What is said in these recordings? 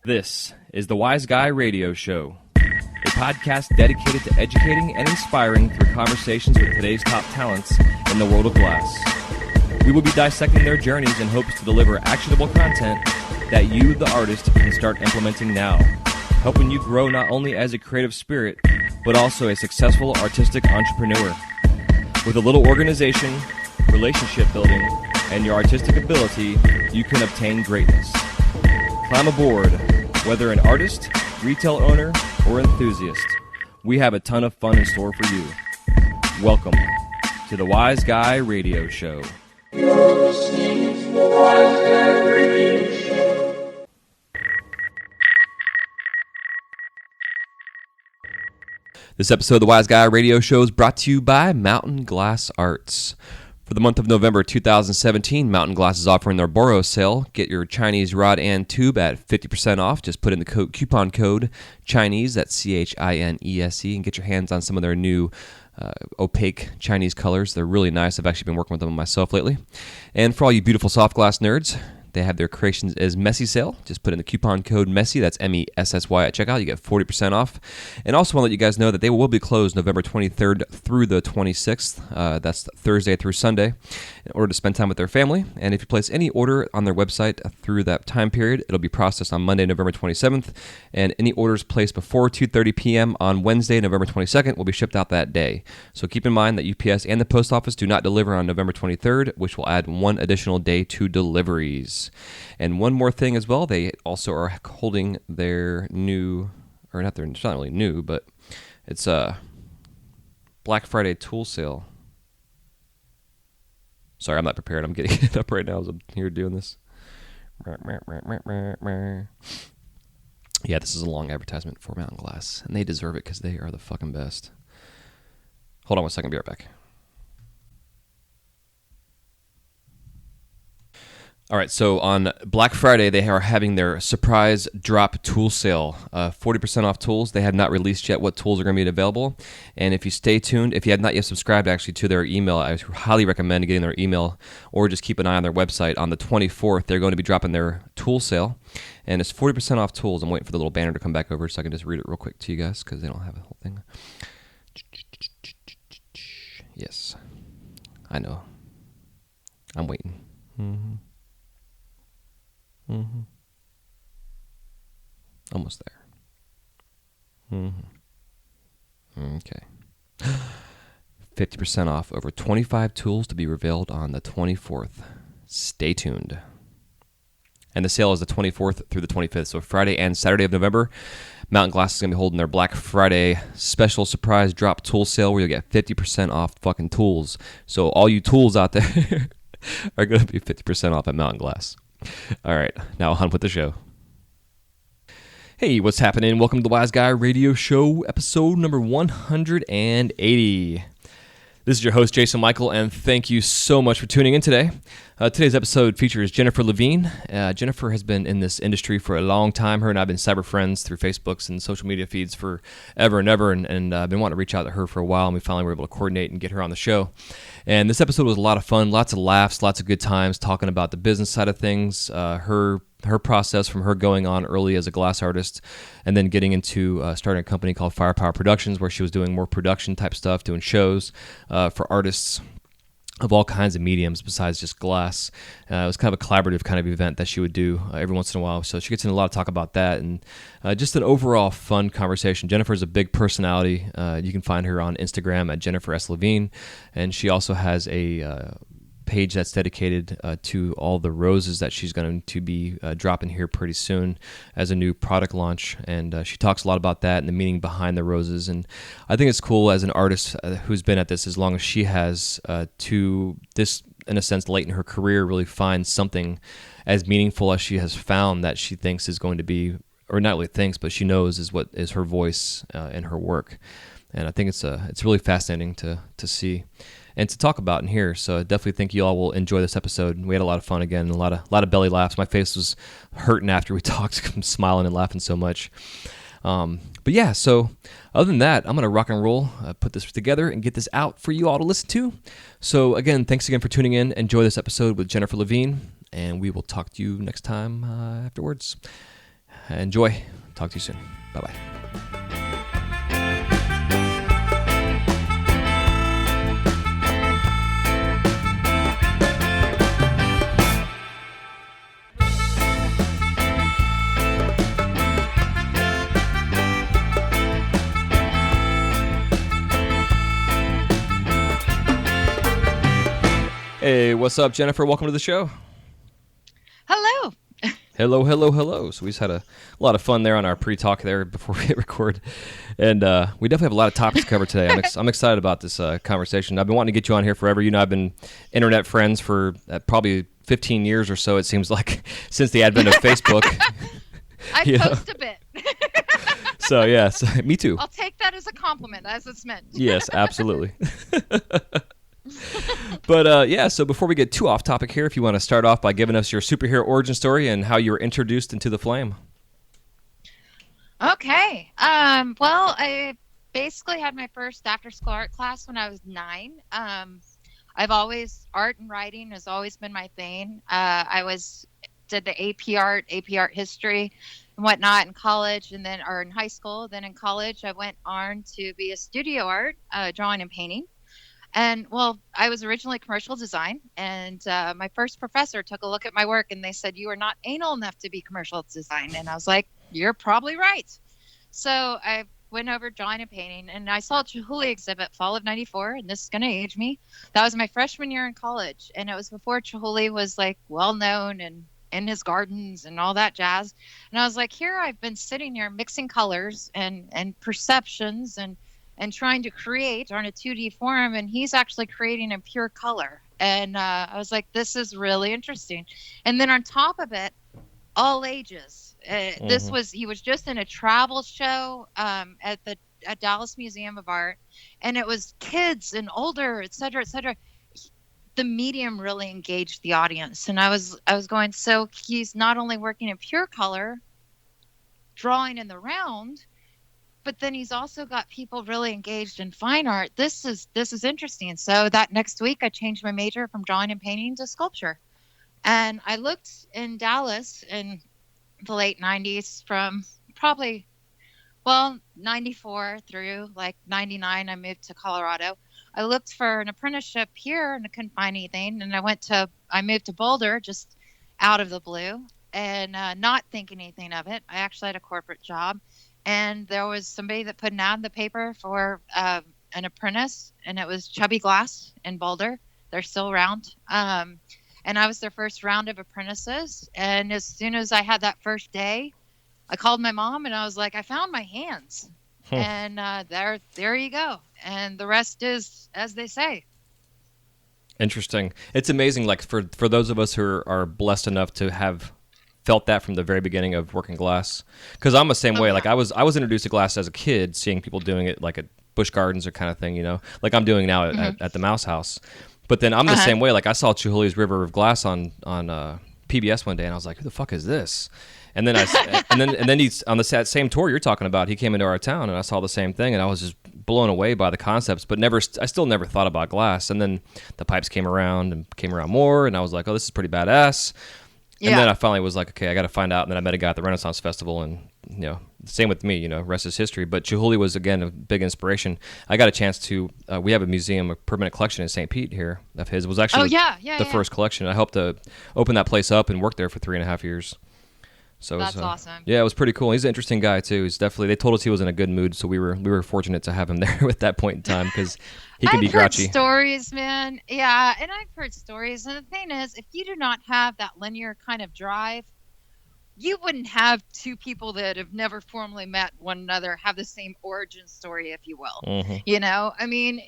This is the Wise Guy Radio Show, a podcast dedicated to educating and inspiring through conversations with today's top talents in the world of glass. We will be dissecting their journeys in hopes to deliver actionable content that you, the artist, can start implementing now, helping you grow not only as a creative spirit, but also a successful artistic entrepreneur. With a little organization, relationship building, and your artistic ability, you can obtain greatness. Climb aboard, whether an artist, retail owner, or enthusiast. We have a ton of fun in store for you. Welcome to the Wise Guy Radio Show. You're listening to the Wise Guy Radio Show. This episode of the Wise Guy Radio Show is brought to you by Mountain Glass Arts. For the month of November 2017, Mountain Glass is offering their Boro sale. Get your Chinese rod and tube at 50% off. Just put in the coupon code Chinese, that's CHINESE, and get your hands on some of their new opaque Chinese colors. They're really nice. I've actually been working with them myself lately. And for all you beautiful soft glass nerds, they have their creations as Messy sale. Just put in the coupon code Messy, that's MESSY at checkout. You get 40% off. And also want to let you guys know that they will be closed November 23rd through the 26th. That's Thursday through Sunday, in order to spend time with their family. And if you place any order on their website through that time period, it'll be processed on Monday, November 27th. And any orders placed before 2:30 p.m. on Wednesday, November 22nd, will be shipped out that day. So keep in mind that UPS and the post office do not deliver on November 23rd, which will add one additional day to deliveries. And one more thing as well, they also are holding their new, or not their, it's not really new, but it's a Black Friday tool sale. Sorry, I'm not prepared. I'm getting it up right now as I'm here doing this. Yeah, this is a long advertisement for Mountain Glass, and they deserve it because they are the fucking best. Hold on one second, be right back. All right, so on Black Friday, they are having their surprise drop tool sale, 40% off tools. They have not released yet what tools are going to be available. And if you stay tuned, if you have not yet subscribed actually to their email, I highly recommend getting their email, or just keep an eye on their website. On the 24th, they're going to be dropping their tool sale, and it's 40% off tools. I'm waiting for the little banner to come back over so I can just read it real quick to you guys because they don't have the whole thing. Yes, I know. I'm waiting. Almost there. Okay. 50% off over 25 tools to be revealed on the 24th. Stay tuned. And the sale is the 24th through the 25th, so Friday and Saturday of November. Mountain Glass is going to be holding their Black Friday special surprise drop tool sale where you'll get 50% off fucking tools. So all you tools out there are going to be 50% off at Mountain Glass. All right, now on with the show. Hey, what's happening? Welcome to the Wise Guy Radio Show, episode number 180. This is your host, Jason Michael, and thank you so much for tuning in today. Today's episode features Jennifer Levine. Jennifer has been in this industry for a long time. Her and I have been cyber friends through Facebooks and social media feeds for ever and ever, and I've been wanting to reach out to her for a while, and we finally were able to coordinate and get her on the show. And this episode was a lot of fun, lots of laughs, lots of good times, talking about the business side of things, her process from her going on early as a glass artist and then getting into starting a company called Firepower Productions where she was doing more production type stuff, doing shows for artists of all kinds of mediums besides just glass. It was kind of a collaborative kind of event that she would do every once in a while. So she gets into a lot of talk about that and just an overall fun conversation. Jennifer's a big personality. You can find her on Instagram at Jennifer S. Levine. And she also has a page that's dedicated to all the roses that she's going to be dropping here pretty soon as a new product launch, and she talks a lot about that and the meaning behind the roses. And I think it's cool as an artist who's been at this as long as she has to this, in a sense, late in her career, really find something as meaningful as she has found that she thinks is going to be, or not really thinks, but she knows is what is her voice in her work. And I think it's really fascinating to see and to talk about in here. So I definitely think you all will enjoy this episode. We had a lot of fun again, a lot of belly laughs. My face was hurting after we talked. I'm smiling and laughing so much. But yeah, so other than that, I'm going to rock and roll, put this together and get this out for you all to listen to. So again, thanks again for tuning in. Enjoy this episode with Jennifer Levine, and we will talk to you next time afterwards. Enjoy. Talk to you soon. Bye-bye. Hey, what's up, Jennifer? Welcome to the show. Hello. Hello. So we just had a lot of fun there on our pre-talk there before we hit record. And we definitely have a lot of topics to cover today. I'm excited about this conversation. I've been wanting to get you on here forever. You know, I've been internet friends for probably 15 years or so, it seems like, since the advent of Facebook. I post a bit. So, yes, me too. I'll take that as a compliment, as it's meant. Yes, absolutely. But so before we get too off topic here, if you want to start off by giving us your superhero origin story and how you were introduced into the flame. Okay. Well, I basically had my first after-school art class when I was 9. Art and writing has always been my thing. Did the AP art history and whatnot in college, and then or in high school. Then in college, I went on to be a studio art, drawing and painting. And well, I was originally commercial design, and my first professor took a look at my work, and they said, "You are not anal enough to be commercial design." And I was like, "You're probably right." So I went over drawing and painting, and I saw a Chihuly exhibit fall of '94, and this is going to age me. That was my freshman year in college, and it was before Chihuly was like well known and in his gardens and all that jazz. And I was like, here I've been sitting here mixing colors and perceptions and trying to create on a 2D form, and he's actually creating in pure color. And I was like, this is really interesting. And then on top of it, all ages. He was just in a travel show at Dallas Museum of Art, and it was kids and older, et cetera, et cetera. The medium really engaged the audience, and I was going, so he's not only working in pure color, drawing in the round, but then he's also got people really engaged in fine art. This is interesting. So that next week, I changed my major from drawing and painting to sculpture. And I looked in Dallas in the late 90s from probably, 94 through like 99. I moved to Colorado. I looked for an apprenticeship here, and I couldn't find anything. And I moved to Boulder just out of the blue, and not thinking anything of it. I actually had a corporate job. And there was somebody that put an ad in the paper for an apprentice, and it was Chubby Glass in Boulder. They're still around. And I was their first round of apprentices. And as soon as I had that first day, I called my mom, and I was like, I found my hands. And there you go. And the rest is, as they say. Interesting. It's amazing, like for those of us who are blessed enough to have felt that from the very beginning of working glass, because I'm the same way. Yeah. Like I was introduced to glass as a kid, seeing people doing it like at Busch Gardens or kind of thing, you know, like I'm doing now at the Mouse House. But then I'm the same way. Like I saw Chihuly's River of Glass on PBS one day, and I was like, who the fuck is this? And then and then he's on the same tour you're talking about. He came into our town, and I saw the same thing, and I was just blown away by the concepts, but I still never thought about glass. And then the pipes came around more, and I was like, oh, this is pretty badass. And then I finally was like, okay, I got to find out. And then I met a guy at the Renaissance Festival, and you know, same with me, you know, rest is history. But Chihuly was again a big inspiration. I got a chance to. We have a museum, a permanent collection in St. Pete here of his. It was actually the first collection. I helped to open that place up and worked there for 3.5 years. So that's awesome. Yeah, it was pretty cool. He's an interesting guy too. He's definitely. They told us he was in a good mood, so we were fortunate to have him there at that point in time because he can be grouchy. I've heard stories, man. Yeah, and I've heard stories. And the thing is, if you do not have that linear kind of drive, you wouldn't have two people that have never formally met one another have the same origin story, if you will. You know, I mean,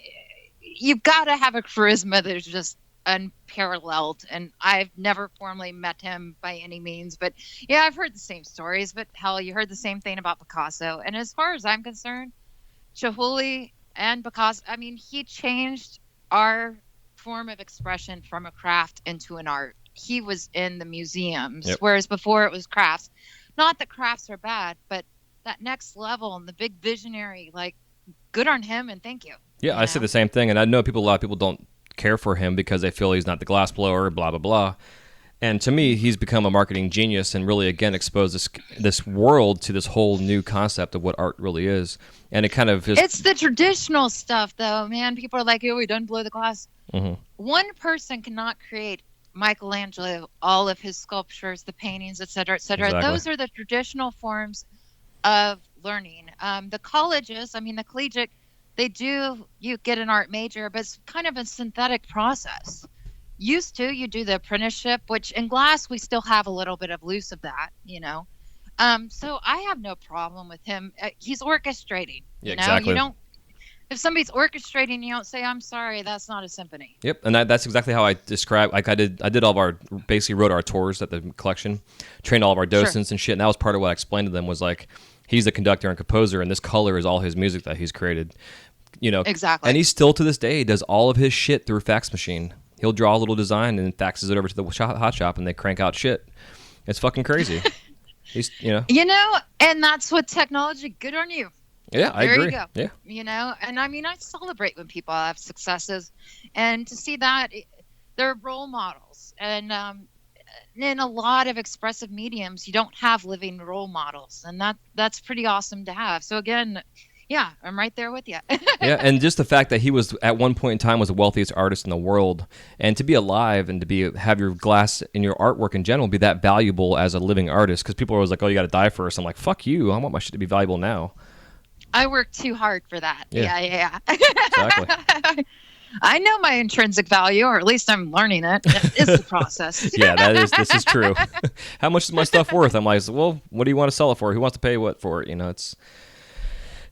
you've got to have a charisma that is just unparalleled, and I've never formally met him by any means, but yeah, I've heard the same stories. But hell, you heard the same thing about Picasso. And as far as I'm concerned, Chihuly and Picasso, I mean, he changed our form of expression from a craft into an art. He was in the museums, whereas before it was crafts. Not that crafts are bad, but that next level and the big visionary, like, good on him, and thank you. Yeah, I say the same thing, and I know a lot of people don't care for him because they feel he's not the glassblower, blah blah blah. And to me, he's become a marketing genius and really, again, exposed this world to this whole new concept of what art really is. And it kind of just... It's the traditional stuff, though, man. People are like, oh, we don't blow the glass. Mm-hmm. One person cannot create Michelangelo, all of his sculptures, the paintings, et cetera, et cetera. Exactly. Those are the traditional forms of learning. The colleges, I mean, the collegiate, you get an art major, but it's kind of a synthetic process. Used to, you do the apprenticeship, which in glass we still have a little bit of loose of that, so I have no problem with him. He's orchestrating. Yeah, exactly. If somebody's orchestrating, you don't say, I'm sorry, that's not a symphony. Yep, and that's exactly how I describe. Like I did all of our, basically wrote our tours at the collection, trained all of our docents Sure. and shit, and that was part of what I explained to them was like, he's the conductor and composer, and this color is all his music that he's created. Exactly. And he still to this day does all of his shit through a fax machine. He'll draw a little design and faxes it over to the hot shop, and they crank out shit. It's fucking crazy. He's, and that's what technology. Good on you. Yeah, I agree. There you go. Yeah. And I mean, I celebrate when people have successes, and to see that they're role models. And in a lot of expressive mediums, you don't have living role models, and that's pretty awesome to have. So again, yeah, I'm right there with you. Yeah, and just the fact that he was at one point in time was the wealthiest artist in the world, and to be alive and to have your glass and your artwork in general be that valuable as a living artist, because people are always like, oh, you got to die first. I'm like, fuck you. I want my shit to be valuable now. I work too hard for that. Yeah. Exactly. I know my intrinsic value, or at least I'm learning it. It's the process. Yeah, this is true. How much is my stuff worth? I'm like, well, what do you want to sell it for? Who wants to pay what for it?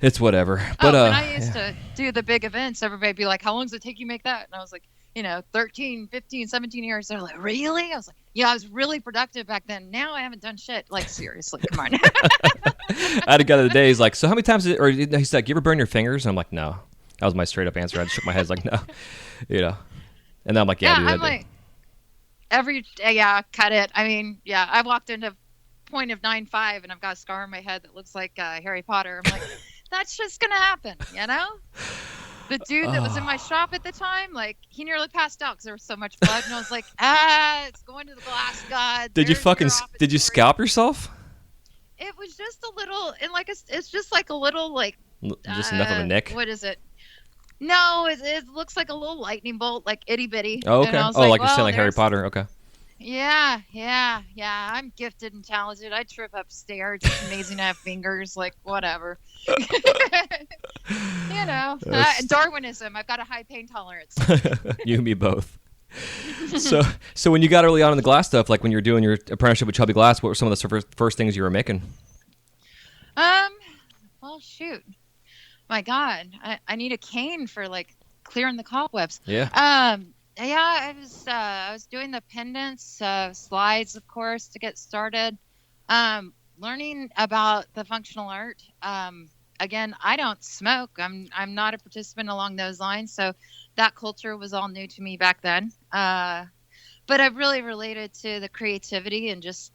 It's whatever. But when I used to do the big events, everybody'd be like, how long does it take you to make that? And I was like, 13, 15, 17 years. They're like, really? I was like, yeah, I was really productive back then. Now I haven't done shit. Like, seriously, come on. I had a guy the other day, he's like, so how many times he's like, you ever burn your fingers? And I'm like, no. That was my straight up answer. I just shook my head like, no. And then I'm like, yeah, dude. I'm like, cut it. I mean, yeah, I walked into point of 9.5 and I've got a scar on my head that looks like Harry Potter. I'm like, that's just going to happen, The dude that was in my shop at the time, like, he nearly passed out because there was so much blood. And I was like, it's going to the glass god. Did you scalp yourself? It was just a little, and like, it's just like a little, like. Just enough of a nick? What is it? No, it looks like a little lightning bolt, like itty bitty. Oh, okay. Like you're saying like Harry Potter. Okay. Yeah. I'm gifted and talented. I trip upstairs. It's amazing to have fingers. Like, whatever. Darwinism. I've got a high pain tolerance. You and me both. So when you got early on in the glass stuff, like when you were doing your apprenticeship with Chubby Glass, what were some of the first things you were making? Well, shoot. My God, I need a cane for like clearing the cobwebs. Yeah. I was doing the pendants, slides, of course, to get started. Learning about the functional art. Again, I don't smoke. I'm not a participant along those lines, so that culture was all new to me back then. But I really related to the creativity and just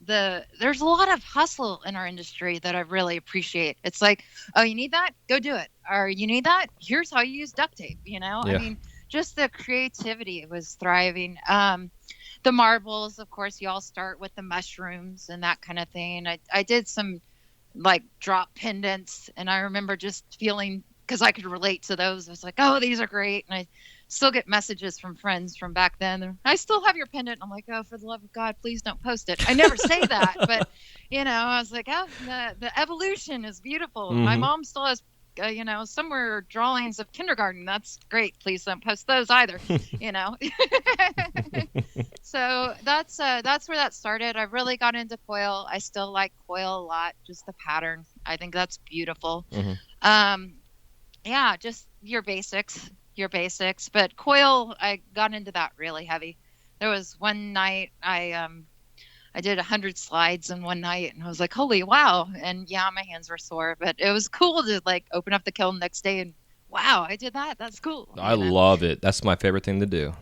there's a lot of hustle in our industry that I really appreciate. It's like, oh, you need that? Go do it. Or you need that? Here's how you use duct tape, Yeah. I mean, just the creativity was thriving. The marbles, of course, you all start with the mushrooms and that kind of thing. I did some like drop pendants, and I remember just feeling, because I could relate to those, I was like, oh, these are great. And I still get messages from friends from back then. I still have your pendant. I'm like, oh, for the love of God, please don't post it. I never say that, but I was like, oh, the evolution is beautiful. Mm-hmm. My mom still has somewhere drawings of kindergarten. That's great. Please don't post those either. So that's where that started. I really got into coil. I still like coil a lot. Just the pattern. I think that's beautiful. Mm-hmm. Just your basics. But coil, I got into that really heavy. There was one night I did 100 slides in one night, and I was like, holy wow. And yeah, my hands were sore, but it was cool to like open up the kiln the next day and wow, I did that. That's cool. I love it. That's my favorite thing to do.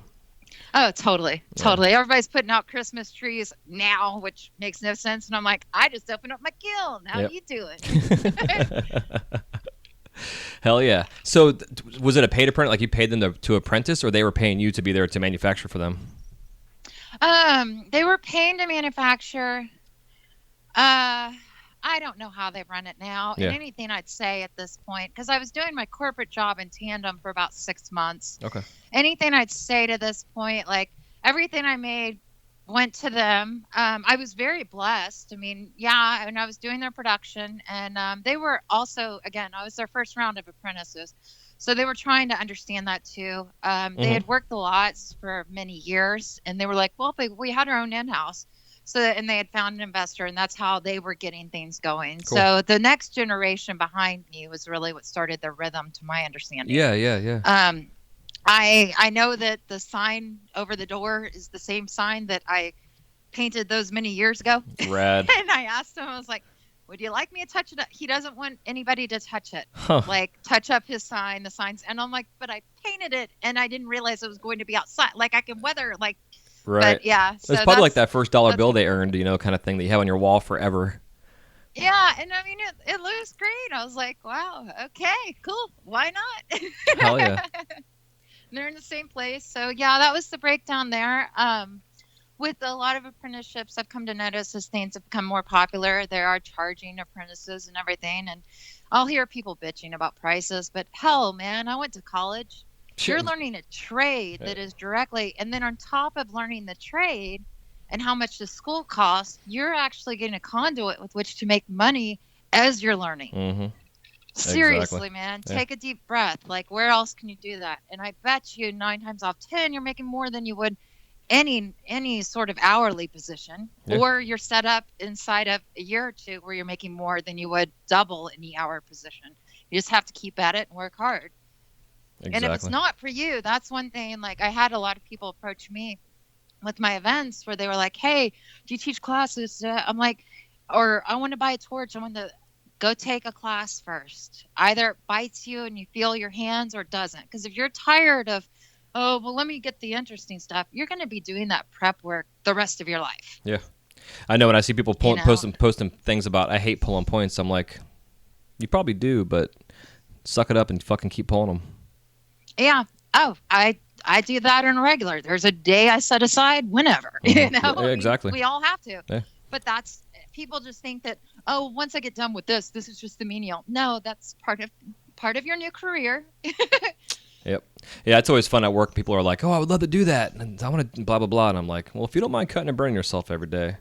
Oh, totally. Everybody's putting out Christmas trees now, which makes no sense. And I'm like, I just opened up my kiln. How do you do it? Hell yeah. So was it a paid apprentice? Like you paid them to apprentice, or they were paying you to be there to manufacture for them? They were paying to manufacture. I don't know how they run it now. Yeah. And anything I'd say at this point, because I was doing my corporate job in tandem for about 6 months. Okay. Anything I'd say to this point, like everything I made went to them. I was very blessed. I mean, yeah, and I was doing their production, and they were also, again, I was their first round of apprentices. So they were trying to understand that too. They had worked the lots for many years, and they were like, well, we had our own in-house. So, and they had found an investor, and that's how they were getting things going. Cool. So the next generation behind me was really what started the rhythm, to my understanding. Yeah. I know that the sign over the door is the same sign that I painted those many years ago. Rad. And I asked him, I was like, would you like me to touch it up? He doesn't want anybody to touch it. Huh. Like, touch up his sign, the signs. And I'm like, but I painted it, and I didn't realize it was going to be outside. Like, I can weather, like, Right. but yeah. So it's probably like that first dollar that's- bill they earned, kind of thing that you have on your wall forever. Yeah, and I mean, it looks great. I was like, wow, okay, cool. Why not? Hell yeah. They're in the same place. So yeah, that was the breakdown there. With a lot of apprenticeships, I've come to notice as things have become more popular, they are charging apprentices and everything. And I'll hear people bitching about prices, but hell, man, I went to college. You're learning a trade that is directly, and then on top of learning the trade and how much the school costs, you're actually getting a conduit with which to make money as you're learning. Mm-hmm. Seriously, Exactly. man, Yeah. take a deep breath. Like, where else can you do that? And I bet you 9 times out of 10, you're making more than you would any sort of hourly position, Yeah. or you're set up inside of a year or two where you're making more than you would double any hour position. You just have to keep at it and work hard. Exactly. And if it's not for you, that's one thing. Like, I had a lot of people approach me with my events where they were like, hey, do you teach classes? I'm like, or I want to buy a torch. I want to go take a class first. Either it bites you and you feel your hands, or it doesn't. Because if you're tired of, oh, well, let me get the interesting stuff, you're going to be doing that prep work the rest of your life. Yeah. I know when I see people You know? posting things about, I hate pulling points, I'm like, you probably do, but suck it up and fucking keep pulling them. Yeah. Oh, I do that on a regular. There's a day I set aside whenever, you know? Yeah, exactly. We all have to. Yeah. But that's, people just think that, oh, once I get done with this is just the menial. No, that's part of your new career. Yep. Yeah, it's always fun at work. People are like, oh, I would love to do that, and I want to blah, blah, blah. And I'm like, well, if you don't mind cutting and burning yourself every day,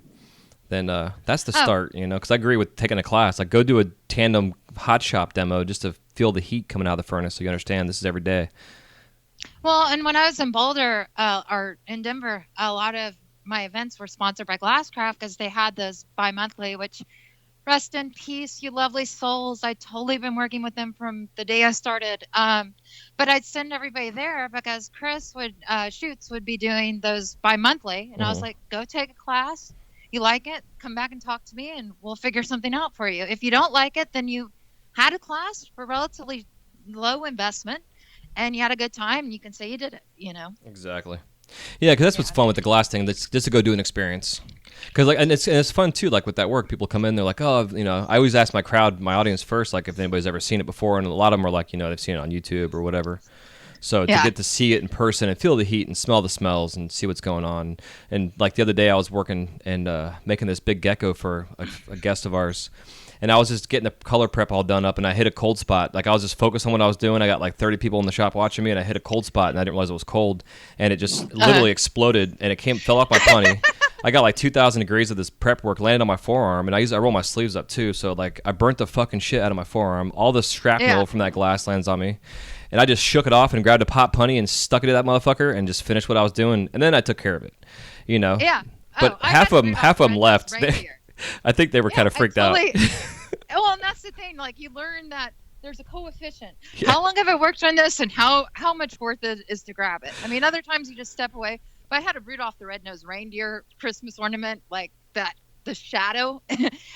then that's the start, because I agree with taking a class. Like, go do a tandem hot shop demo just to feel the heat coming out of the furnace so you understand this is every day. Well, and when I was in Boulder or in Denver, a lot of my events were sponsored by Glasscraft because they had those bi-monthly, which, rest in peace, you lovely souls. I'd totally been working with them from the day I started. But I'd send everybody there because Chris Schutz would be doing those bi-monthly. And I was like, go take a class. You like it, come back and talk to me and we'll figure something out for you. If you don't like it, then you had a class for relatively low investment and you had a good time and you can say you did it, Exactly. Yeah, because that's what's fun with the glass thing. That's just to go do an experience. Because and it's fun too. Like with that work, people come in, they're like, oh, I always ask my audience first, like if anybody's ever seen it before, and a lot of them are like, they've seen it on YouTube or whatever. So to get to see it in person and feel the heat and smell the smells and see what's going on. And like the other day, I was working and making this big gecko for a guest of ours. And I was just getting the color prep all done up, and I hit a cold spot. Like, I was just focused on what I was doing. I got like 30 people in the shop watching me, and I hit a cold spot, and I didn't realize it was cold. And it just literally exploded, and it fell off my punny. I got like 2,000 degrees of this prep work landed on my forearm, and I roll my sleeves up too. So like, I burnt the fucking shit out of my forearm. All the shrapnel from that glass lands on me. And I just shook it off and grabbed a pop punny and stuck it to that motherfucker and just finished what I was doing. And then I took care of it, Yeah. But half of them left. I think they were kind of freaked out. Well, and that's the thing. Like, you learn that there's a coefficient. Yeah. How long have I worked on this, and how much worth it is to grab it? I mean, other times you just step away. But I had a Rudolph the Red-Nosed Reindeer Christmas ornament, like that, the shadow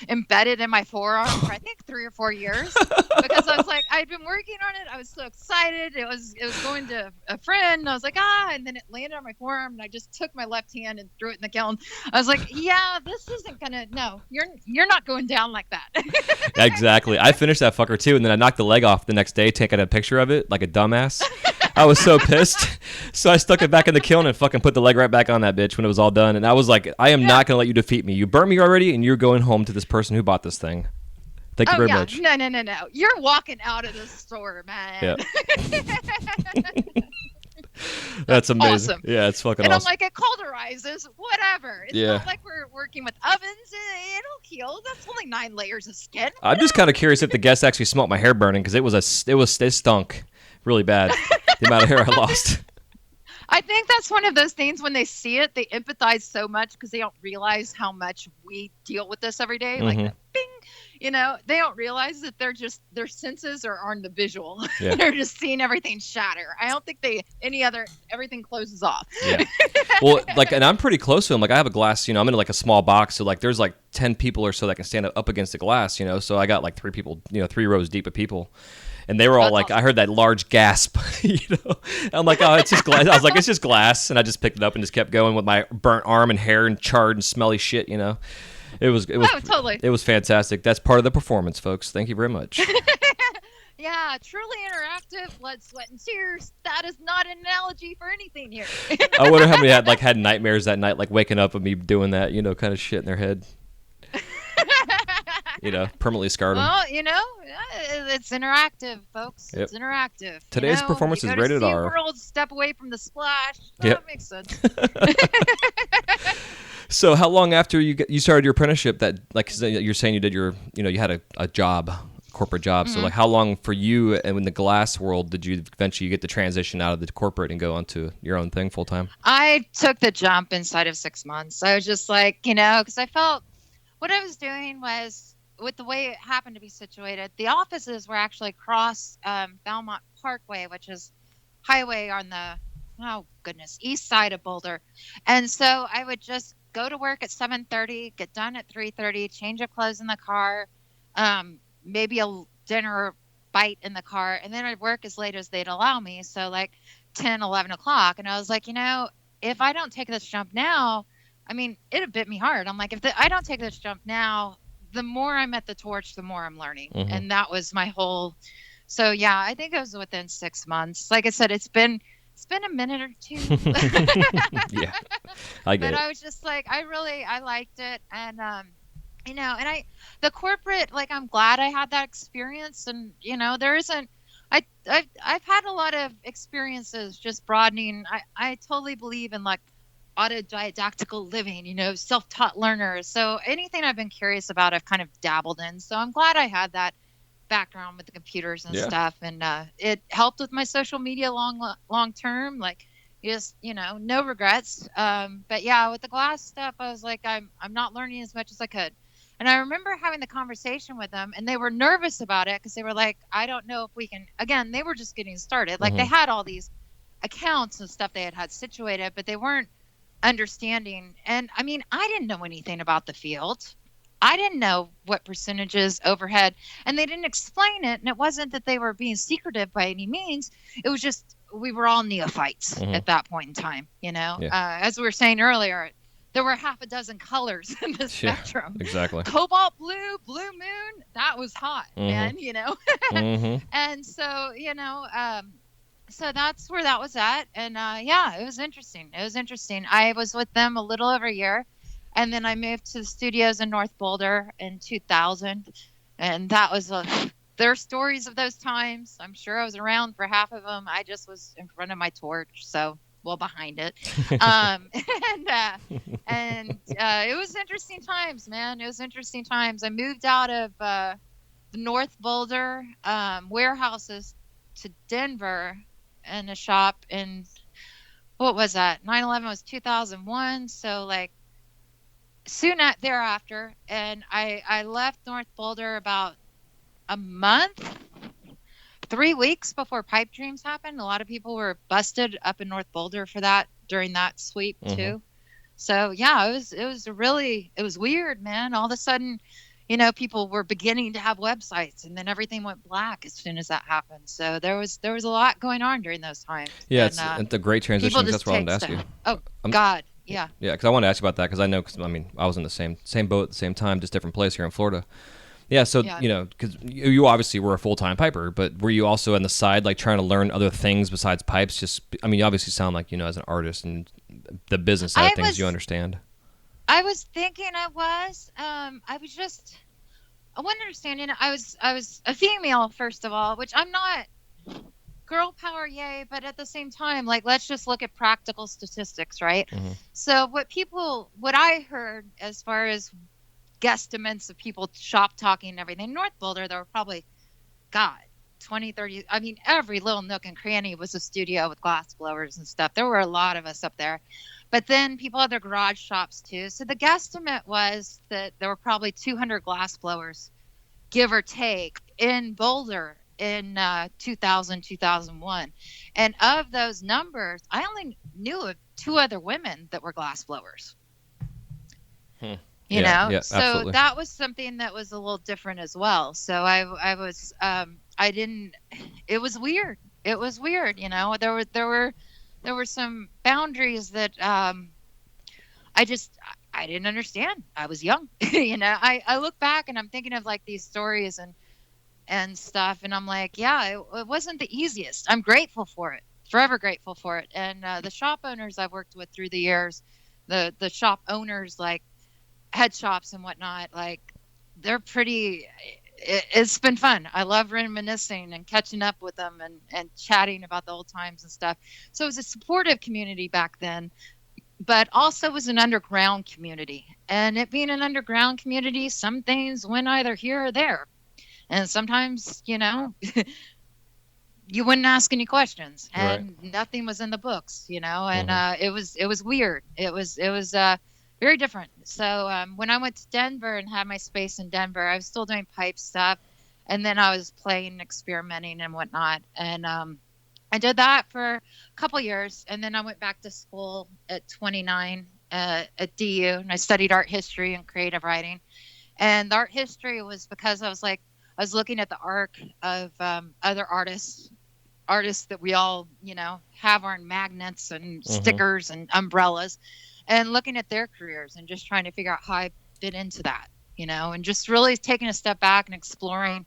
embedded in my forearm for I think 3 or 4 years because I was like, I'd been working on it. I was so excited. It was going to a friend. And I was like, and then it landed on my forearm, and I just took my left hand and threw it in the kiln. I was like, yeah, this isn't gonna. No, you're not going down like that. Exactly. I finished that fucker too, and then I knocked the leg off the next day, taking a picture of it like a dumbass. I was so pissed. So I stuck it back in the kiln and fucking put the leg right back on that bitch when it was all done. And I was like, I am not going to let you defeat me. You burnt me already, and you're going home to this person who bought this thing. Thank you very much. No. You're walking out of the store, man. Yeah. That's amazing. Awesome. Yeah, it's fucking and awesome. I'm like, it cauterizes, whatever. It's not like we're working with ovens. It'll heal. That's only 9 layers of skin. I'm just kind of curious if the guests actually smelled my hair burning, because it stunk really bad. The amount of hair I lost. I think that's one of those things when they see it, they empathize so much because they don't realize how much we deal with this every day. Like the bing, they don't realize that their senses are on the visual. Yeah. They're just seeing everything shatter. I don't think everything closes off. Yeah. Well, and I'm pretty close to them. Like I have a glass, I'm in like a small box. So like there's like 10 people or so that can stand up against the glass, so I got like 3 people, 3 rows deep of people. And they were all like, awesome. I heard that large gasp, I'm like, oh, it's just glass. I was like, it's just glass. And I just picked it up and just kept going with my burnt arm and hair and charred and smelly shit, It was totally. It was fantastic. That's part of the performance, folks. Thank you very much. Yeah, truly interactive, blood, sweat, and tears. That is not an analogy for anything here. I wonder how many had nightmares that night, like waking up and me doing that, kind of shit in their head. Permanently scarred them. Well, it's interactive, folks. Yep. It's interactive. Today's performance is rated R. World, step away from the splash. Yep. That makes sense. So, how long after you started your apprenticeship that, like you're saying, you did you had a job, corporate job. So, like, how long for you and in the glass world did you eventually get the transition out of the corporate and go onto your own thing full time? I took the jump inside of 6 months. I was just like, because I felt what I was doing was, with the way it happened to be situated, the offices were actually across Belmont Parkway, which is highway on the, east side of Boulder. And so I would just go to work at 7:30, get done at 3:30, change of clothes in the car, maybe a dinner bite in the car, and then I'd work as late as they'd allow me. So like 10, 11 o'clock. And I was like, if I don't take this jump now, it'd bit me hard. I'm like, I don't take this jump now, the more I'm at the torch, the more I'm learning. Mm-hmm. And that was my whole. So yeah, I think it was within 6 months. Like I said, it's been a minute or two. Yeah, I get it. But I was just like, I liked it. And, the corporate, like, I'm glad I had that experience. And, there isn't, I've had a lot of experiences just broadening. I totally believe in like autodidactical living, self-taught learners. So anything I've been curious about, I've kind of dabbled in. So I'm glad I had that background with the computers and stuff. And it helped with my social media long term. Like, just, no regrets. But yeah, with the glass stuff, I was like, I'm not learning as much as I could. And I remember having the conversation with them, and they were nervous about it because they were like, I don't know if we can. Again, they were just getting started. Like, they had all these accounts and stuff they had situated, but they weren't understanding. And I didn't know anything about the field. I didn't know what percentages overhead, and they didn't explain it. And it wasn't that they were being secretive by any means. It was just, we were all neophytes at that point in time, as we were saying earlier, there were half a dozen colors in the spectrum. Exactly. Cobalt blue, blue moon, that was hot, man, And so, so that's where that was at. And it was interesting. I was with them a little over a year. And then I moved to the studios in North Boulder in 2000. And that was their stories of those times. I'm sure I was around for half of them. I just was in front of my torch. So, behind it. And it was interesting times, man. It was interesting times. I moved out of the North Boulder warehouses to Denver in a shop in, what was that? 9/11 was 2001. So like soon thereafter. And I left North Boulder about a month, 3 weeks before Pipe Dreams happened. A lot of people were busted up in North Boulder for that during that sweep too. So yeah, it was weird, man. All of a sudden, people were beginning to have websites, and then everything went black as soon as that happened. So there was a lot going on during those times. Yeah, it's a great transition. That's what I wanted to ask you. Oh, God. Yeah. Yeah, because I wanted to ask you about that because I know, I was in the same boat at the same time, just different place here in Florida. Yeah, so, Yeah. because you obviously were a full-time piper, but were you also on the side, like, trying to learn other things besides pipes? You obviously sound like, as an artist and the business side of things you understand. I was thinking I was. I was just. I wasn't understanding. I was a female, first of all, which I'm not. Girl power, yay! But at the same time, like, let's just look at practical statistics, right? Mhm. So what I heard as far as guesstimates of people shop talking and everything, North Boulder, there were probably, God, 20, 30. I mean, every little nook and cranny was a studio with glass blowers and stuff. There were a lot of us up there. But then people had their garage shops too. So the guesstimate was that there were probably 200 glass blowers, give or take, in Boulder in 2000, 2001. And of those numbers, I only knew of 2 other women that were glass blowers. Hmm. You know, yeah, so absolutely. that was something that was a little different as well. So I was, I didn't, it was weird. It was weird. There were some boundaries that, I didn't understand. I was young. I look back and I'm thinking of like these stories and stuff. And I'm like, yeah, it wasn't the easiest. I'm grateful for it, forever grateful for it. And the shop owners I've worked with through the years, the shop owners, like head shops and whatnot, like they're pretty, it's been fun. I love reminiscing and catching up with them and chatting about the old times and stuff. So it was a supportive community back then, but also was an underground community. And it being an underground community, some things went either here or there. And sometimes, you wouldn't ask any questions, and nothing was in the books, and it was weird. It was very different. So when I went to Denver and had my space in Denver, I was still doing pipe stuff, and then I was playing, experimenting and whatnot. And I did that for a couple years, and then I went back to school at 29 at DU, and I studied art history and creative writing. And the art history was because I was looking at the arc of other artists that we all, have on magnets and stickers and umbrellas, and looking at their careers and just trying to figure out how I fit into that, and just really taking a step back and exploring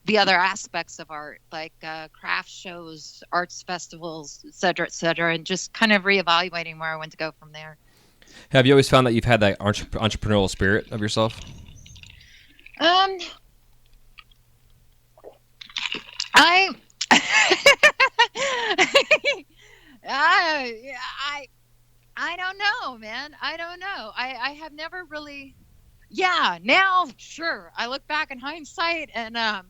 the other aspects of art, like craft shows, arts festivals, et cetera, and just kind of reevaluating where I want to go from there. Have you always found that you've had that entrepreneurial spirit of yourself? I I don't know, man. I don't know. I have never really. Yeah, now sure. I look back in hindsight, and I've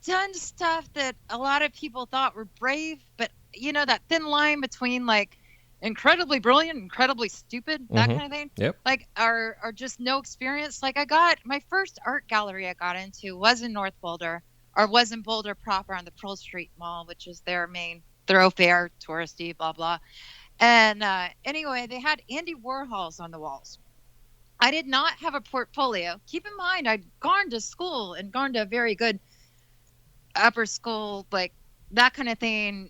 done stuff that a lot of people thought were brave, but that thin line between like incredibly brilliant, incredibly stupid, that kind of thing. Yep. Like are just no experience. Like I got my first art gallery I got into was in North Boulder, or was in Boulder proper on the Pearl Street Mall, which is their main thoroughfare, touristy, blah blah. And anyway, they had Andy Warhols on the walls. I did not have a portfolio. Keep in mind, I'd gone to school and gone to a very good upper school, like that kind of thing,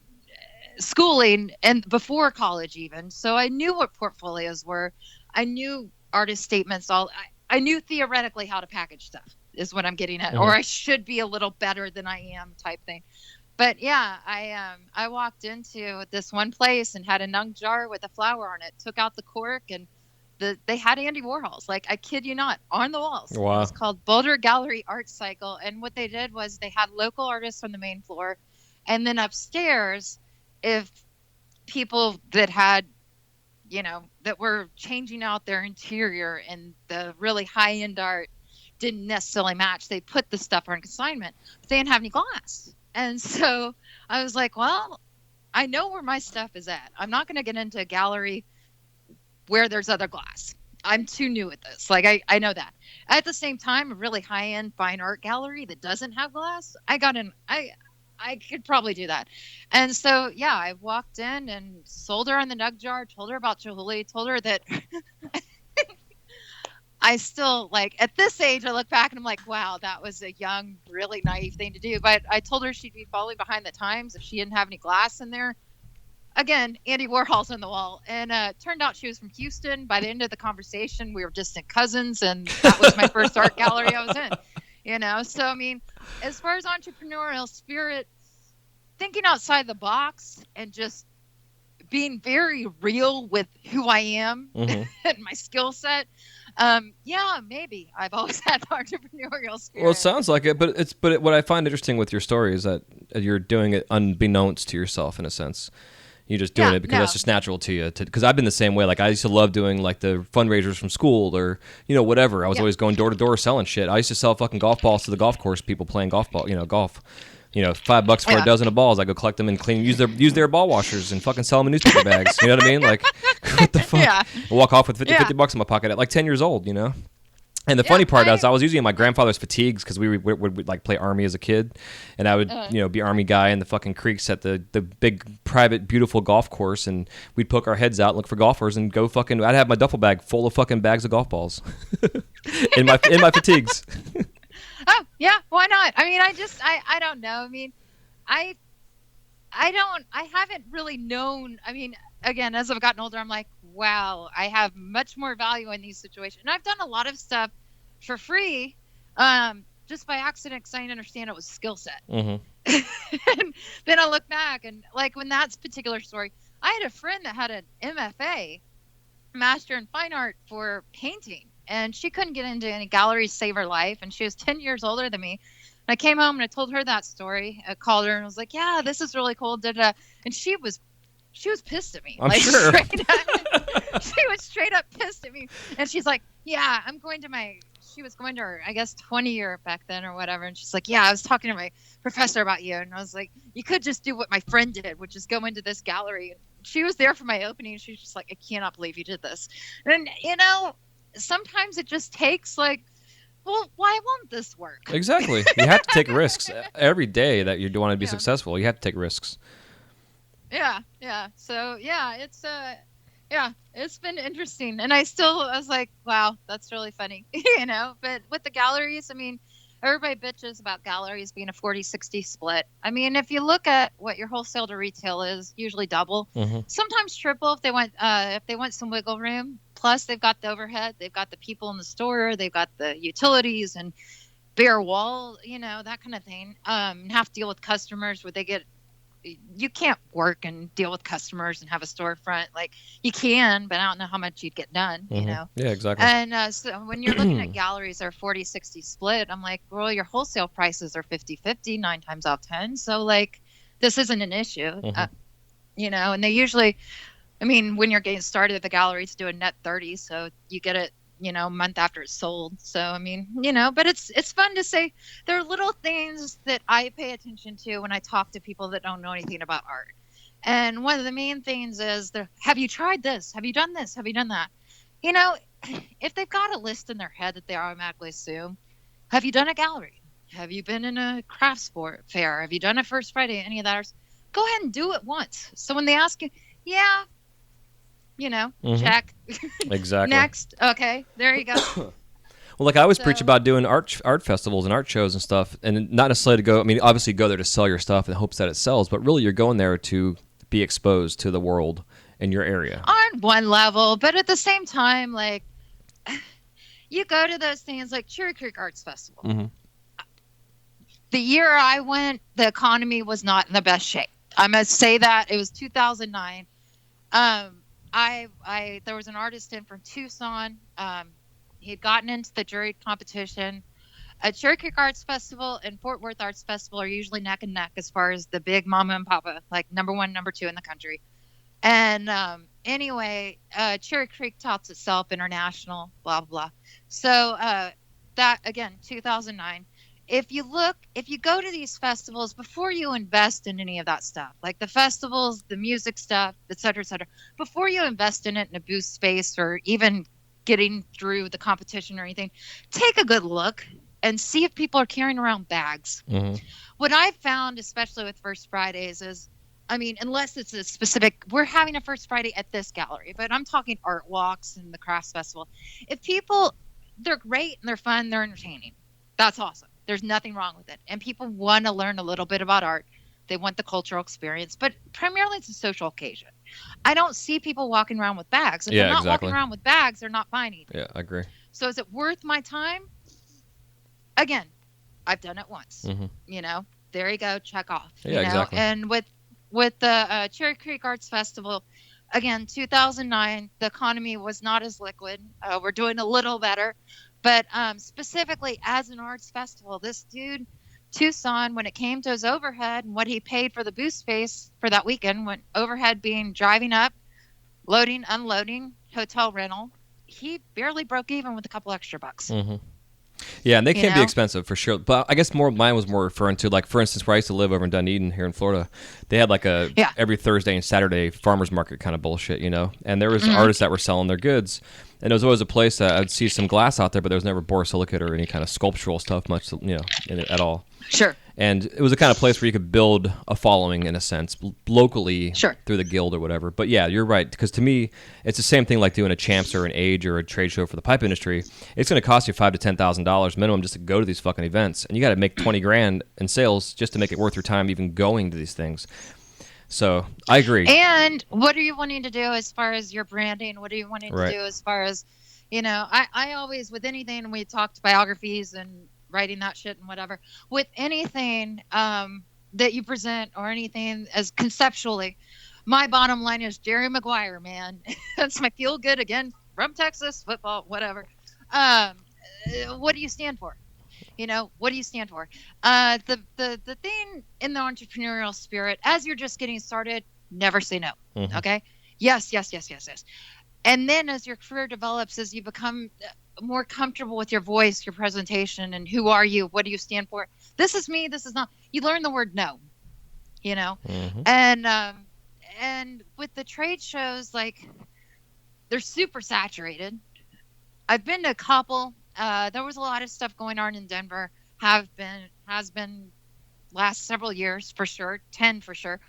schooling, and before college even. So I knew what portfolios were. I knew artist statements. I knew theoretically how to package stuff is what I'm getting at, or I should be a little better than I am type thing. But yeah, I walked into this one place and had a nug jar with a flower on it, took out the cork, and they had Andy Warhols, like I kid you not, on the walls. Wow. It was called Boulder Gallery Art Cycle. And what they did was they had local artists on the main floor, and then upstairs, if people that had, that were changing out their interior and the really high-end art didn't necessarily match, they put the stuff on consignment, but they didn't have any glass. And so I was like, well, I know where my stuff is at. I'm not going to get into a gallery where there's other glass. I'm too new at this. Like, I know that. At the same time, a really high-end fine art gallery that doesn't have glass, I could probably do that. And so, yeah, I walked in and sold her on the nug jar, told her about Chihuly, told her that I still, like, at this age, I look back and I'm like, wow, that was a young, really naive thing to do. But I told her she'd be falling behind the times if she didn't have any glass in there. again, Andy Warhol's on the wall. And turned out she was from Houston. By the end of the conversation, we were distant cousins, and that was my first art gallery I was in. So I mean, as far as entrepreneurial spirit, thinking outside the box and just being very real with who I am and my skill set. Yeah, maybe I've always had the entrepreneurial spirit. Well, it sounds like it, but what I find interesting with your story is that you're doing it unbeknownst to yourself in a sense. You're just doing it because that's just natural to you. Because I've been the same way. Like I used to love doing like the fundraisers from school or whatever. I was always going door to door selling shit. I used to sell fucking golf balls to the golf course people playing golf. $5 for a dozen of balls. I go collect them and use their ball washers and fucking sell them in newspaper bags. You know what I mean? Like, what the fuck? Yeah. I walk off with $50 in my pocket at like 10 years old. And the funny part is I was using my grandfather's fatigues because we would like play Army as a kid, and I would be Army guy in the fucking creeks at the big private beautiful golf course, and we'd poke our heads out and look for golfers and go fucking. I'd have my duffel bag full of fucking bags of golf balls in my fatigues. Oh yeah, why not? I mean, I don't know. I mean, I haven't really known. I mean, again, as I've gotten older, I'm like, wow, I have much more value in these situations. And I've done a lot of stuff for free, just by accident because I didn't understand it was skill set. And then I look back and like when that's particular story, I had a friend that had an MFA, Master in Fine Art, for painting. And she couldn't get into any galleries to save her life. And she was 10 years older than me. And I came home and I told her that story. I called her and I was like, yeah, this is really cool. Da-da. And she was pissed at me. I'm sure. She was straight up pissed at me. And she's like, yeah, she was going to her, I guess, 20-year back then or whatever. And she's like, yeah, I was talking to my professor about you. And I was like, you could just do what my friend did, which is go into this gallery. She was there for my opening. She was just like, I cannot believe you did this. And, sometimes it just takes like, well, why won't this work? Exactly. You have to take risks every day that you want to be successful. You have to take risks. Yeah. So yeah, it's been interesting, and I was like, wow, that's really funny, But with the galleries, I mean, everybody bitches about galleries being a 40-60 split. I mean, if you look at what your wholesale to retail is, usually double, sometimes triple if they want some wiggle room. Plus, they've got the overhead, they've got the people in the store, they've got the utilities and bare wall, that kind of thing. Have to deal with customers where you can't work and deal with customers and have a storefront. Like you can, but I don't know how much you'd get done, Yeah, exactly. And so when you're looking at galleries that are 40-60 split, I'm like, well, your wholesale prices are 50-50 9 times out of 10. So like, this isn't an issue, and they usually, I mean, when you're getting started at the galleries, do a net 30. So you get it, a month after it's sold. So, I mean, but it's fun to say there are little things that I pay attention to when I talk to people that don't know anything about art. And one of the main things is, have you tried this? Have you done this? Have you done that? If they've got a list in their head that they automatically assume, have you done a gallery? Have you been in a craft fair? Have you done a First Friday? Any of that? Go ahead and do it once. So when they ask you, yeah, check. Exactly. Next. Okay. There you go. Well, like I always preach about doing art festivals and art shows and stuff, and not necessarily to go. I mean, obviously go there to sell your stuff in hopes that it sells, but really you're going there to be exposed to the world in your area. On one level, but at the same time, like you go to those things like Cherry Creek Arts Festival. The year I went, the economy was not in the best shape. I must say that. It was 2009. There was an artist in from Tucson. He had gotten into the jury competition. Cherry Creek Arts Festival and Fort Worth Arts Festival are usually neck and neck as far as the big mama and papa, like number 1, number 2 in the country. And anyway, Cherry Creek touts itself international, blah, blah. So that, again, 2009. If you go to these festivals, before you invest in any of that stuff, like the festivals, the music stuff, et cetera, before you invest in it in a booth space or even getting through the competition or anything, take a good look and see if people are carrying around bags. What I've found, especially with First Fridays, is, I mean, unless it's a specific, we're having a First Friday at this gallery, but I'm talking art walks and the crafts festival. If people, they're great and they're fun, they're entertaining. That's awesome. There's nothing wrong with it. And people want to learn a little bit about art. They want the cultural experience, but primarily it's a social occasion. I don't see people walking around with bags. If they're not walking around with bags, they're not buying anything. Yeah, I agree. So is it worth my time? Again, I've done it once. There you go, check off. Yeah, exactly. And with the Cherry Creek Arts Festival, again, 2009, the economy was not as liquid. We're doing a little better, but specifically as an arts festival, this dude, Tucson, when it came to his overhead and what he paid for the booth space for that weekend, when overhead being driving up, loading, unloading, hotel rental, he barely broke even with a couple extra bucks. Yeah, and they can be expensive for sure. But I guess mine was more referring to, like, for instance, where I used to live over in Dunedin here in Florida, they had like a every Thursday and Saturday farmers market kind of bullshit, and there was artists that were selling their goods. And there was always a place that I'd see some glass out there, but there was never borosilicate or any kind of sculptural stuff much, in it at all. Sure. And it was the kind of place where you could build a following, in a sense, locally through the guild or whatever. But yeah, you're right, because to me, it's the same thing like doing a Champs or an Age or a trade show for the pipe industry. It's going to cost you $5,000 to $10,000 minimum just to go to these fucking events, and you got to make $20,000 in sales just to make it worth your time even going to these things. So I agree. And what are you wanting to do as far as your branding? What are you wanting to do as far as, I always, with anything, we talked biographies and writing that shit and whatever, with anything that you present or anything as conceptually, my bottom line is Jerry Maguire, man. That's my feel good, again, from Texas, football, whatever. What do you stand for? What do you stand for? The thing in the entrepreneurial spirit, as you're just getting started, never say no. Okay? Yes. And then as your career develops, as you become more comfortable with your voice, your presentation, and who are you? What do you stand for? This is me. This is not. You learn the word no, and with the trade shows, like, they're super saturated. I've been to a couple. There was a lot of stuff going on in Denver. Has been last several years for sure, 10 for sure.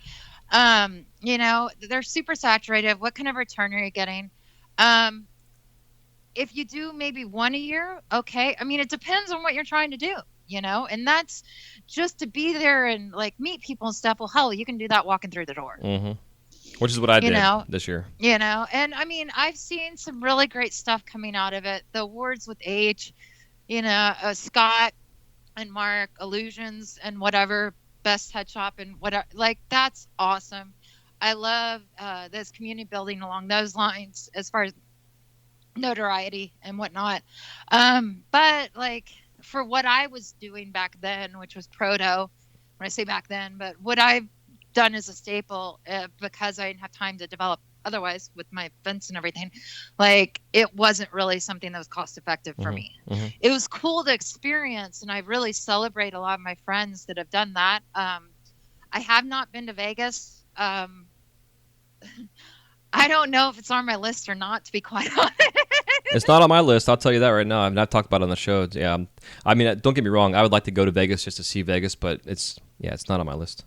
They're super saturated. What kind of return are you getting? If you do maybe one a year, okay. I mean, it depends on what you're trying to do, and that's just to be there and like meet people and stuff. Well, hell, you can do that walking through the door. Which is what I did this year. And I mean, I've seen some really great stuff coming out of it. The awards with H, Scott and Mark, Illusions and whatever, best head shop and whatever. Like, that's awesome. I love this community building along those lines as far as notoriety and whatnot. But like for what I was doing back then, which was proto, when I say back then, but what I've done as a staple, because I didn't have time to develop otherwise with my fence and everything, like it wasn't really something that was cost effective for me. It was cool to experience, and I really celebrate a lot of my friends that have done that. I have not been to Vegas. I don't know if it's on my list or not, to be quite honest. It's not on my list. I'll tell you that right now. I've not talked about it on the show. Yeah, I mean, don't get me wrong. I would like to go to Vegas just to see Vegas, but it's not on my list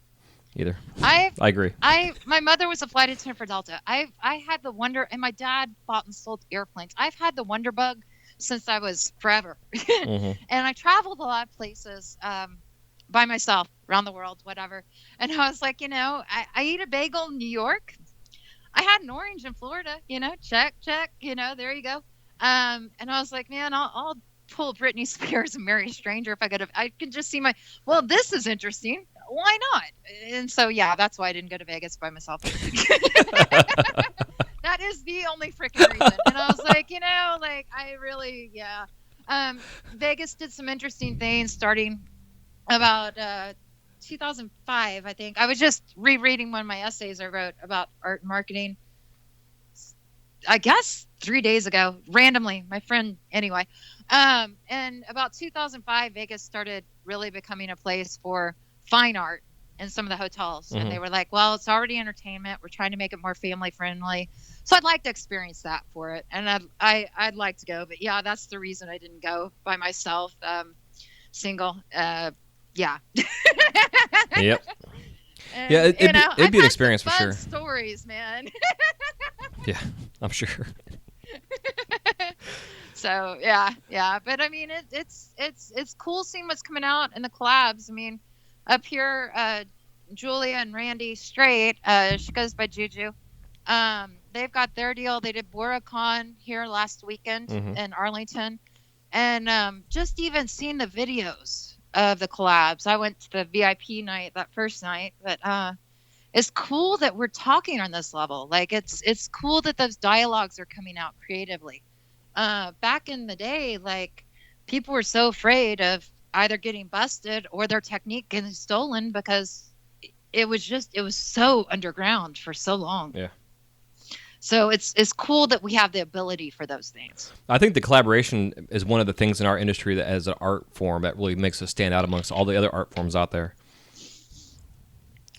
either. I agree. My mother was a flight attendant for Delta. I had the wonder, and my dad bought and sold airplanes. I've had the wonder bug since I was forever, and I traveled a lot of places by myself around the world, whatever. And I was like, I eat a bagel in New York. I had an orange in Florida, check, there you go. And I was like, man, I'll pull Britney Spears and marry a stranger if I can just see this is interesting. Why not? And so, yeah, that's why I didn't go to Vegas by myself. That is the only freaking reason. And I was like, I really, Vegas did some interesting things starting about 2005, I think. I was just rereading one of my essays I wrote about art and marketing, I guess 3 days ago, randomly, my friend, anyway. And about 2005, Vegas started really becoming a place for fine art in some of the hotels. And they were like, well, it's already entertainment. We're trying to make it more family friendly. So I'd like to experience that for it. And I'd like to go. But yeah, that's the reason I didn't go by myself, single. Yeah. Yep. Yeah, it'd be an experience for sure. Stories, man. Yeah, I'm sure. So yeah, but I mean, it's cool seeing what's coming out in the collabs. I mean, up here, Julia and Randy Straight, she goes by Juju. They've got their deal. They did BoraCon here last weekend Mm-hmm. in Arlington, and just even seeing the videos of the collabs. I went to the VIP night that first night, but it's cool that we're talking on this level. Like it's cool that those dialogues are coming out creatively. Back in the day, like people were so afraid of either getting busted or their technique getting stolen because it was so underground for so long. Yeah. So it's cool that we have the ability for those things. I think the collaboration is one of the things in our industry that, as an art form, that really makes us stand out amongst all the other art forms out there.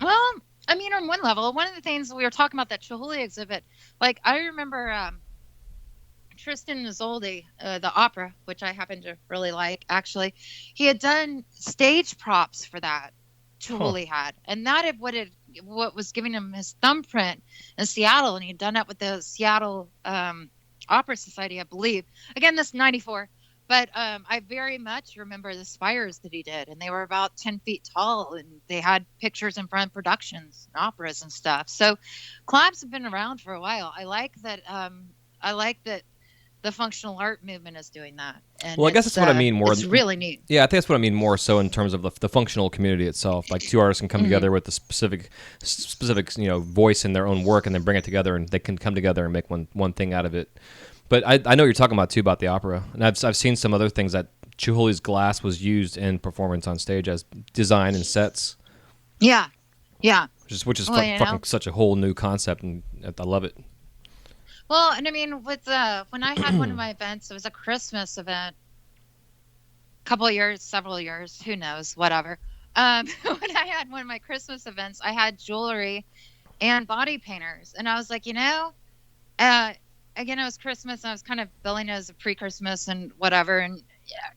Well, I mean, on one level, one of the things we were talking about that Chihuly exhibit, like I remember Tristan Isolde, the opera, which I happen to really like, actually, he had done stage props for that. Chihuly had, and that had what was giving him his thumbprint in Seattle, and he'd done that with the Seattle Opera Society, I believe. Again, this is '94, but I very much remember the spires that he did, and they were about 10 feet tall, and they had pictures in front of productions, and operas, and stuff. So, collabs have been around for a while. I like that. I like that the functional art movement is doing that. And Well, I guess that's what I mean more. It's really neat. Yeah, I think that's what I mean more so in terms of the functional community itself. Like two artists can come together with a specific voice in their own work, and then bring it together, and they can come together and make one thing out of it. But I know what you're talking about too about the opera, and I've seen some other things that Chihuly's glass was used in performance on stage as design and sets. Yeah, which is Well, fucking such a whole new concept, and I love it. Well, and I mean, with when I had one of my events, it was a Christmas event. Several years, who knows, whatever. When I had one of my Christmas events, I had jewelry and body painters, and I was like, again, it was Christmas, and I was kind of billing it as a pre-Christmas and whatever, and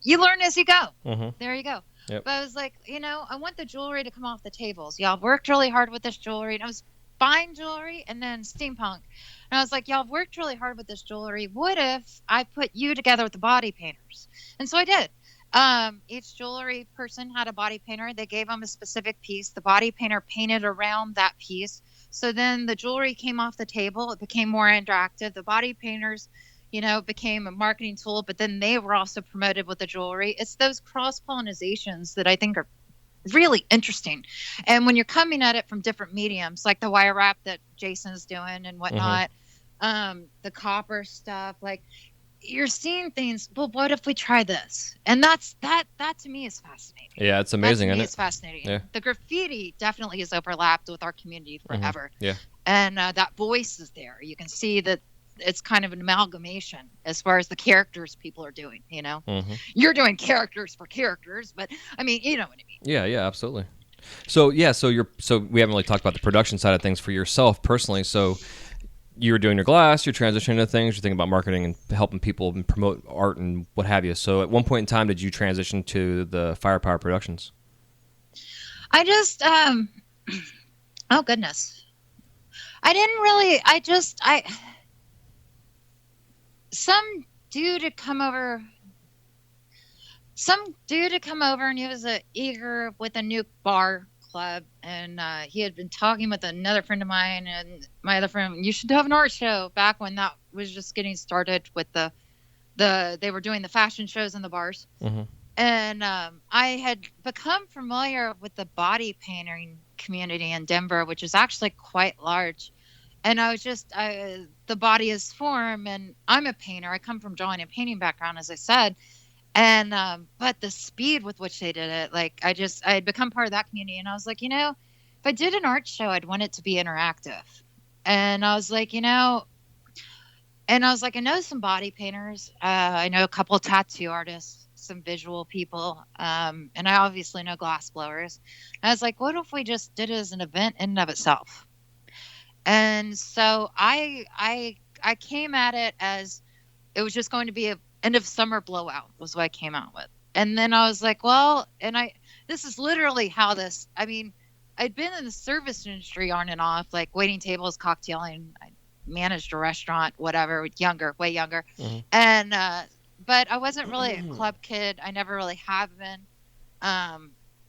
you learn as you go. Mm-hmm. There you go. Yep. But I was like, I want the jewelry to come off the tables. Y'all worked really hard with this jewelry, and I was fine jewelry and then steampunk. And I was like, y'all have worked really hard with this jewelry. What if I put you together with the body painters? And so I did. Each jewelry person had a body painter. They gave them a specific piece. The body painter painted around that piece. So then the jewelry came off the table. It became more interactive. The body painters, became a marketing tool, but then they were also promoted with the jewelry. It's those cross-pollinizations that I think are really interesting. And when you're coming at it from different mediums, like the wire wrap that Jason's doing and whatnot, the copper stuff, like you're seeing things. Well, what if we try this? And that to me is fascinating. Yeah, it's amazing. It's fascinating. Yeah. The graffiti definitely is overlapped with our community forever. Yeah. And that voice is there. You can see that it's kind of an amalgamation as far as the characters people are doing. You're doing characters for characters, but I mean, you know what I mean. Yeah, absolutely. So we haven't really talked about the production side of things for yourself personally. So you're doing your glass, you're transitioning to things, you're thinking about marketing and helping people and promote art and what have you. So at one point in time, did you transition to the Firepower Productions? I just, oh goodness, I didn't really. Some dude had come over, and he was eager with a new bar club, and he had been talking with another friend of mine, and my other friend, you should have an art show, back when that was just getting started with they were doing the fashion shows in the bars. Mm-hmm. And I had become familiar with the body painting community in Denver, which is actually quite large. And I was the body is form, and I'm a painter. I come from drawing and painting background, as I said. And, but the speed with which they did it, like I had become part of that community, and I was like, if I did an art show, I'd want it to be interactive. And I was like, I know some body painters. I know a couple of tattoo artists, some visual people. And I obviously know glass blowers. And I was like, what if we just did it as an event in and of itself? And so I came at it as it was just going to be a end of summer blowout was what I came out with. And then I was like, this is literally how I'd been in the service industry on and off, like waiting tables, cocktailing. I managed a restaurant, whatever, way younger. Mm-hmm. And, but I wasn't really a club kid. I never really have been.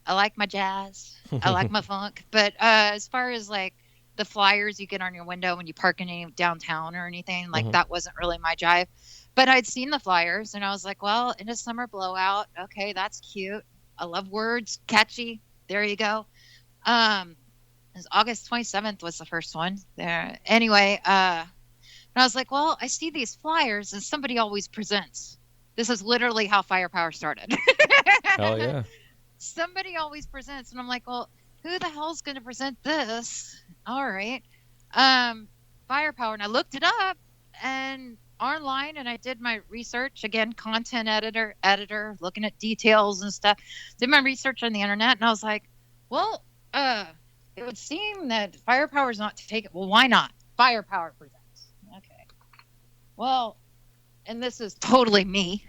I like my jazz. I like my funk. But as far as like the flyers you get on your window when you park in any downtown or anything, like that wasn't really my jive. But I'd seen the flyers and I was like, well, in a summer blowout, okay, that's cute. I love words, catchy. There you go. It was August 27th was the first one there. Anyway, and I was like, well, I see these flyers and somebody always presents. This is literally how Firepower started. Hell yeah. Somebody always presents. And I'm like, well, who the hell's going to present this? All right. Firepower. And I looked it up and online and I did my research. Again, content editor, looking at details and stuff. Did my research on the internet. And I was like, well, it would seem that Firepower is not to take it. Well, why not? Firepower presents. Okay. Well, and this is totally me.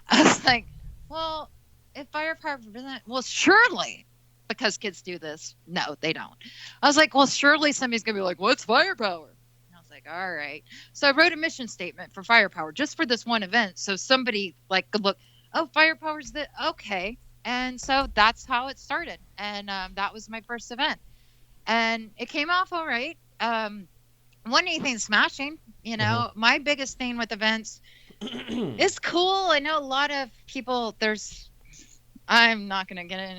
I was like, well, if Firepower presents, well, surely, because kids do this. No, they don't. I was like, well, surely somebody's going to be like, what's Firepower? And I was like, all right. So I wrote a mission statement for Firepower just for this one event. So somebody like could look, oh, Firepower's the, okay. And so that's how it started. And that was my first event. And it came off all right. Wasn't anything smashing, you know. My biggest thing with events is cool. I know a lot of people, I'm not going to get in.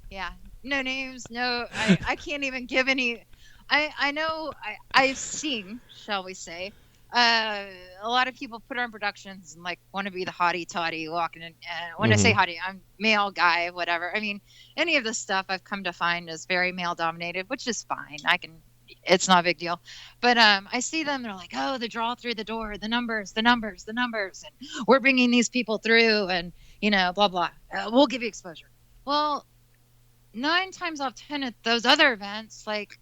Yeah. No names. No, I can't even give any. I know I've seen, shall we say, a lot of people put on productions and like want to be the hottie toddy walking in. When I say hottie, I'm male guy, whatever. I mean, any of this stuff I've come to find is very male dominated, which is fine. It's not a big deal. But I see them, they're like, oh, the draw through the door, the numbers, and we're bringing these people through and, you know, blah, blah. We'll give you exposure. Well, 9 times out of 10 at those other events, like,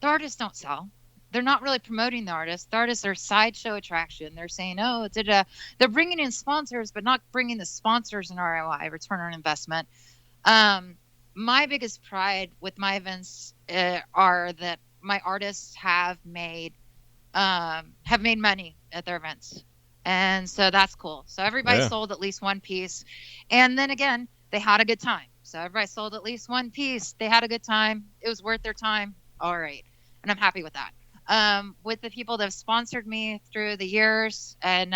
the artists don't sell. They're not really promoting the artists. The artists are sideshow attraction. They're saying, oh, they're bringing in sponsors, but not bringing the sponsors an ROI, return on investment. My biggest pride with my events are that my artists have made money at their events. And so that's cool. So everybody sold at least one piece. And then again, they had a good time. So everybody sold at least one piece. They had a good time. It was worth their time. All right. And I'm happy with that. With the people that have sponsored me through the years and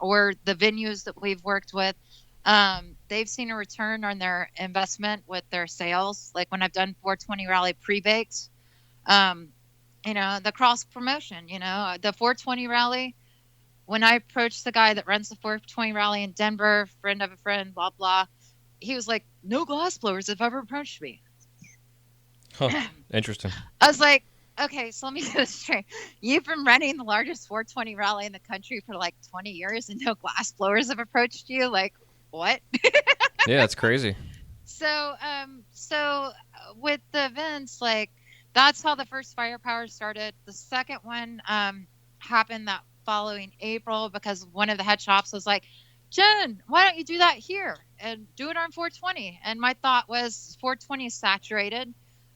or the venues that we've worked with, they've seen a return on their investment with their sales. Like when I've done 420 Rally pre-bakes, you know, the cross promotion, you know, the 420 Rally, when I approached the guy that runs the 420 Rally in Denver, friend of a friend, blah, blah, he was like, no glass blowers have ever approached me. Huh. Interesting. I was like, okay, so let me get this straight. You've been running the largest 420 rally in the country for like 20 years and no glass blowers have approached you? Like, what? Yeah, it's crazy. So with the events, like, that's how the first Firepower started. The second one happened that following April because one of the head shops was like, Jen, why don't you do that here and do it on 420? And my thought was 420 is saturated.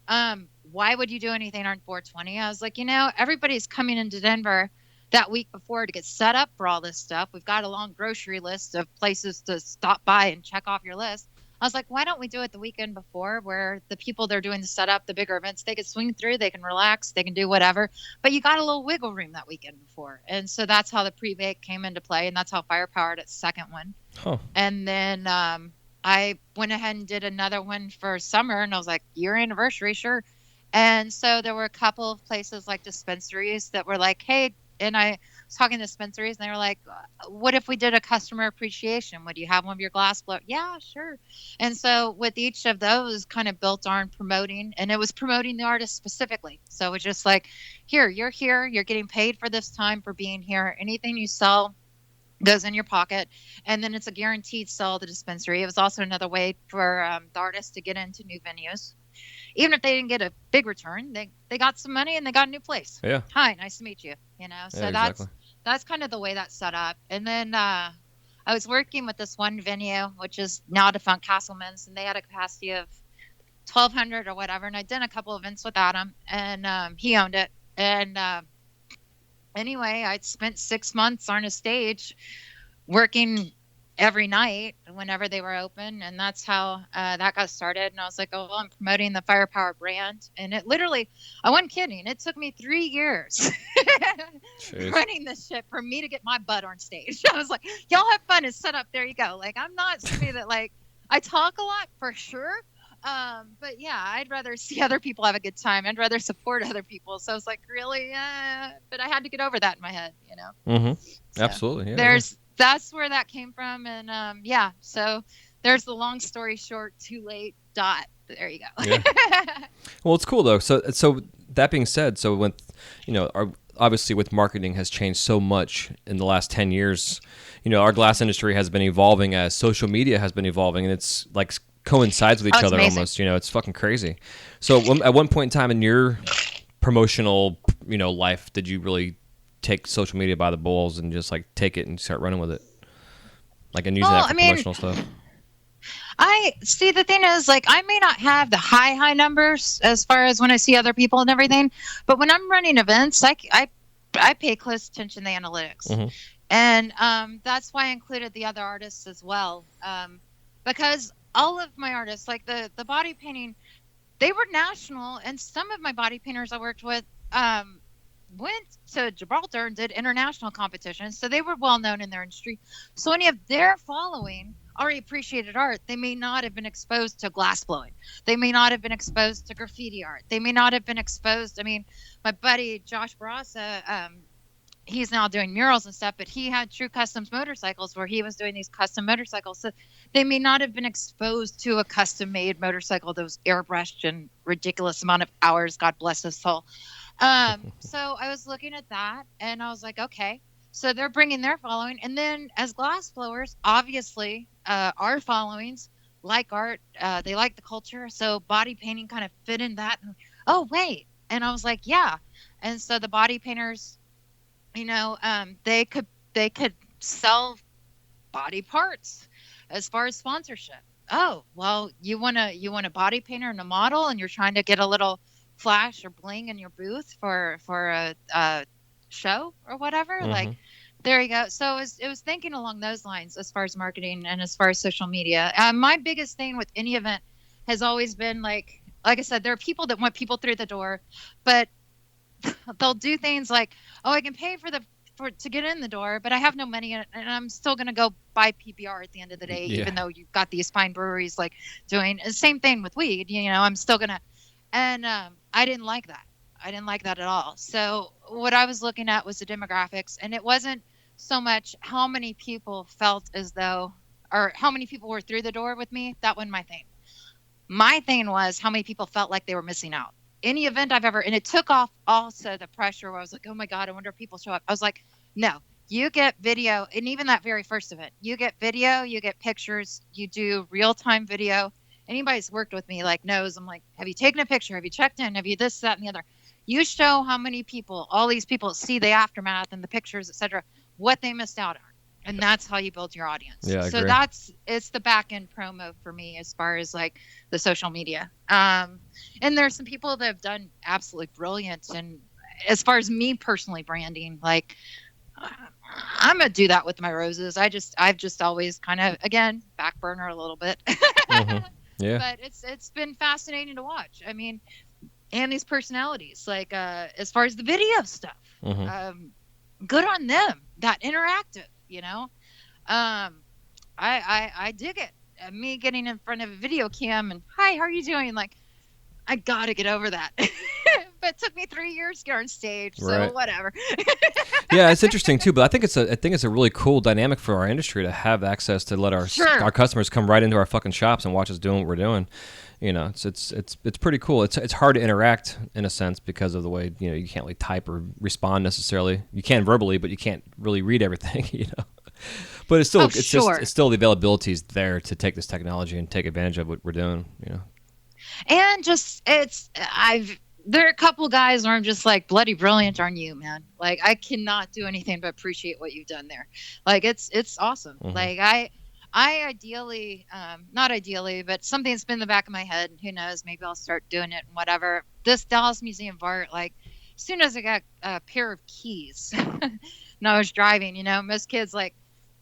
Why would you do anything on 420? I was like, you know, everybody's coming into Denver that week before to get set up for all this stuff. We've got a long grocery list of places to stop by and check off your list. I was like, why don't we do it the weekend before where the people that are doing the setup, the bigger events, they can swing through, they can relax, they can do whatever. But you got a little wiggle room that weekend before. And so that's how the pre-bake came into play. And that's how Firepower its second one. Huh. And then I went ahead and did another one for summer. And I was like, year anniversary, sure. And so there were a couple of places like dispensaries that were like, hey, and I was talking to dispensaries and they were like, what if we did a customer appreciation? Would you have one of your glass blower? Yeah, sure. And so with each of those kind of built on promoting, and it was promoting the artist specifically. So it was just like, here, you're getting paid for this time for being here. Anything you sell goes in your pocket. And then it's a guaranteed sell at the dispensary. It was also another way for the artist to get into new venues. Even if they didn't get a big return, they got some money and they got a new place. Yeah. Hi, nice to meet you. You know, so yeah, exactly. that's kind of the way that's set up. And then I was working with this one venue, which is now defunct Castleman's, and they had a capacity of 1,200 or whatever. And I did a couple events with Adam, and he owned it. And anyway, I'd spent 6 months on a stage working every night whenever they were open, and that's how that got started. And I was like, oh, well, I'm promoting the Firepower brand, and it literally, I wasn't kidding, it took me 3 years running this shit for me to get my butt on stage. I was like, y'all have fun and set up, there you go. Like, I'm not somebody that, like, I talk a lot for sure, but yeah, I'd rather see other people have a good time. I'd rather support other people. So I was like, really, but I had to get over that in my head, you know. So Absolutely, yeah. That's where that came from. And yeah, so there's the long story short, too late, dot. There you go. Yeah. Well, it's cool though. So that being said, so when, you know, obviously with marketing has changed so much in the last 10 years, you know, our glass industry has been evolving as social media has been evolving, and it's like coincides with each other amazing. almost, you know, it's fucking crazy. So at one point in time in your promotional, you know, life, did you really take social media by the balls and just like take it and start running with it, like, and using that for promotional stuff? I see, the thing is, like, I may not have the high numbers as far as when I see other people and everything, but when I'm running events, I pay close attention to the analytics. And that's why I included the other artists as well, because all of my artists, like the body painting, they were national, and some of my body painters I worked with went to Gibraltar and did international competitions, so they were well known in their industry. So any of their following already appreciated art. They may not have been exposed to glassblowing. They may not have been exposed to graffiti art. They may not have been exposed. I mean, my buddy Josh Barasa, he's now doing murals and stuff, but he had True Customs motorcycles where he was doing these custom motorcycles. So they may not have been exposed to a custom made motorcycle that was airbrushed and ridiculous amount of hours. God bless his soul. So I was looking at that and I was like, okay, so they're bringing their following. And then as glass blowers, obviously, our followings like art, they like the culture. So body painting kind of fit in that. Oh, wait. And I was like, yeah. And so the body painters, you know, they could sell body parts as far as sponsorship. Oh, well, you want a body painter and a model, and you're trying to get a little flash or bling in your booth for a show or whatever. Like, there you go. So it was thinking along those lines as far as marketing and as far as social media. My biggest thing with any event has always been like I said, there are people that want people through the door, but they'll do things like, oh, I can pay to get in the door, but I have no money, and I'm still going to go buy PBR at the end of the day, even though you've got these fine breweries like doing the same thing with weed. You know, I'm still going to, and I didn't like that. I didn't like that at all. So what I was looking at was the demographics, and it wasn't so much how many people felt as though, or how many people were through the door with me. That wasn't my thing. My thing was how many people felt like they were missing out. Any event I've ever, and it took off also the pressure where I was like, oh my God, I wonder if people show up. I was like, no, you get video. And even that very first event, you get video, you get pictures, you do real-time video. Anybody who's worked with me like knows, I'm like, have you taken a picture? Have you checked in? Have you this, that, and the other? You show how many people, all these people see the aftermath and the pictures, etc., what they missed out on. And that's how you build your audience. Yeah, I so agree. it's the back end promo for me as far as like the social media. And there's some people that have done absolutely brilliant. And as far as me personally branding, like I'm gonna do that with my roses. I've just always kind of, again, back burner a little bit. Yeah. But it's been fascinating to watch. I mean, and these personalities, like as far as the video stuff, good on them. That interactive. You know, I dig it. Me getting in front of a video cam and hi, how are you doing? Like, I gotta get over that. But it took me 3 years to get on stage, so Right. whatever. Yeah, it's interesting too. But I think it's a really cool dynamic for our industry to have access to let our customers come right into our fucking shops and watch us doing what we're doing. You know, it's pretty cool. It's hard to interact in a sense because of the way, you know, you can't really type or respond necessarily. You can verbally, but you can't really read everything. You know, but it's still it's still the availability is there to take this technology and take advantage of what we're doing. You know, And just there are a couple guys where I'm just like, bloody brilliant, aren't you, man? Like, I cannot do anything but appreciate what you've done there. Like, it's awesome. Like, I ideally, not ideally, but something that's been in the back of my head, who knows, maybe I'll start doing it and whatever. This Dallas Museum of Art, like, as soon as I got a pair of keys and I was driving, you know, most kids, like,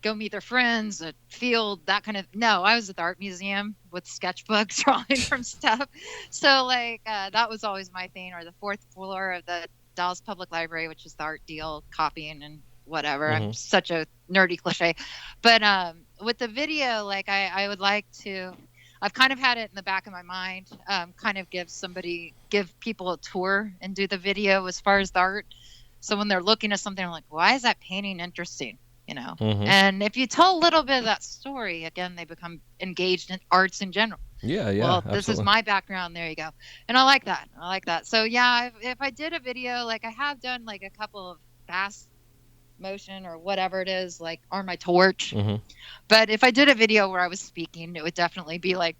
go meet their friends, a field, that kind of. No, I was at the art museum with sketchbooks, drawing from stuff. So like that was always my thing. Or the fourth floor of the Dallas Public Library, which is the art deal, copying and whatever. I'm such a nerdy cliche, but with the video, like I would like to. I've kind of had it in the back of my mind, kind of give people a tour and do the video as far as the art. So when they're looking at something, I'm like, why is that painting interesting? You know, and if you tell a little bit of that story, again, they become engaged in arts in general. Yeah, Well, absolutely. this is my background. There you go. And I like that. So yeah, if I did a video, like I have done like a couple of fast motion or whatever it is, like on my torch. But if I did a video where I was speaking, it would definitely be like,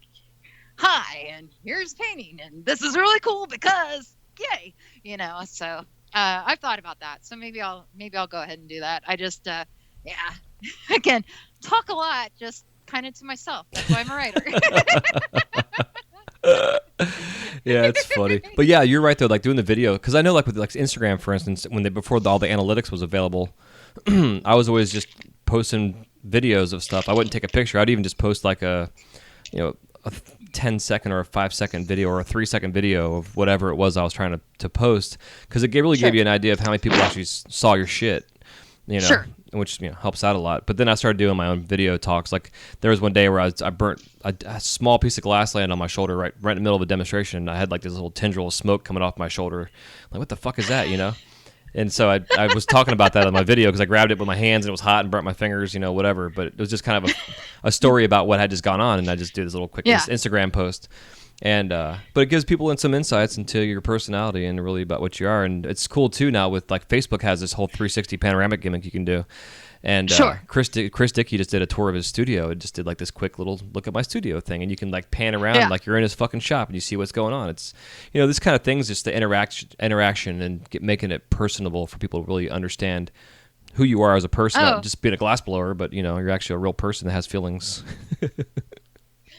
hi, and here's painting, and this is really cool because yay, you know. So I've thought about that. So maybe I'll go ahead and do that. I just again, talk a lot, just kind of to myself. That's why I'm a writer. Yeah, it's funny. But yeah, you're right though. Like doing the video, because I know like with like Instagram, for instance, when before all the analytics was available, I was always just posting videos of stuff. I wouldn't take a picture. I'd even just post like a 10-second or a 5-second video or a 3-second video of whatever it was I was trying to post, because it really gave you an idea of how many people actually saw your shit. You know, which helps out a lot. But then I started doing my own video talks. Like there was one day where I burnt a small piece of glass land on my shoulder right in the middle of a demonstration. I had like this little tendril of smoke coming off my shoulder. Like, what the fuck is that? You know? And so I was talking about that in my video because I grabbed it with my hands and it was hot and burnt my fingers, whatever. But it was just kind of a story about what had just gone on, and I just did this little quick Instagram post. And but it gives people some insights into your personality and really about what you are. And it's cool too now with like Facebook has this whole 360 panoramic gimmick you can do. And Chris Dickey just did a tour of his studio. It just did like this quick little look at my studio thing, and you can like pan around like you're in his fucking shop and you see what's going on. It's this kind of things, just the interaction and making it personable for people to really understand who you are as a person, not just being a glassblower, but you're actually a real person that has feelings.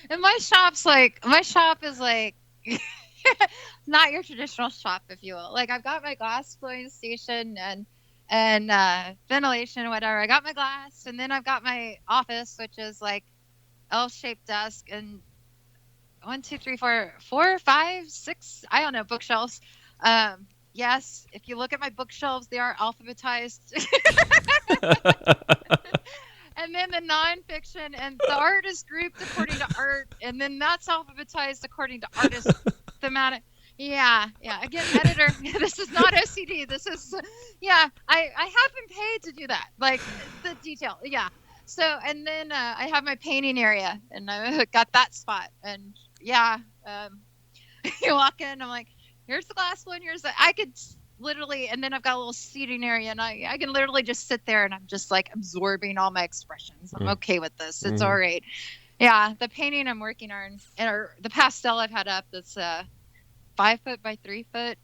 And my shop is like not your traditional shop, if you will. Like I've got my glass blowing station and ventilation, whatever. I got my glass, and then I've got my office, which is like L-shaped desk and 1, 2, 3, 4, 5, 6, I don't know, bookshelves. Yes, if you look at my bookshelves, they are alphabetized. And then the nonfiction and the art is grouped according to art, and then that's alphabetized according to artist thematic. Yeah. Again, editor, this is not OCD. This is, I have been paid to do that, like the detail. Yeah. So, and then I have my painting area, and I got that spot, and you walk in, I'm like, here's the glass one, I could literally, and then I've got a little seating area, and I can literally just sit there, and I'm just like absorbing all my expressions. I'm okay with this. It's all right. Yeah, the painting I'm working on, or the pastel I've had up, that's 5 foot by 3 foot.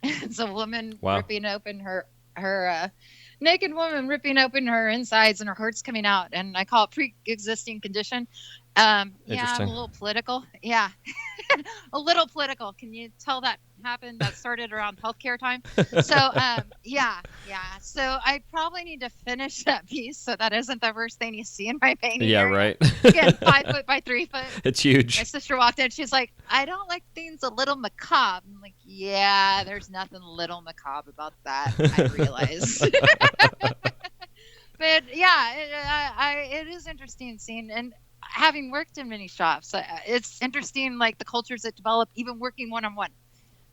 It's a woman ripping open her naked woman ripping open her insides, and her heart's coming out, and I call it pre-existing condition. I'm a little political. Yeah. A little political. Can you tell that happened? That started around healthcare time. So, So I probably need to finish that piece so that isn't the first thing you see in my painting. Yeah, area. Right. Again, 5 foot by 3 foot. It's huge. My sister walked in. She's like, I don't like things a little macabre. I'm like, yeah, there's nothing little macabre about that. I realize. But yeah, it is interesting seeing, and having worked in many shops, it's interesting, like the cultures that develop, even working one-on-one.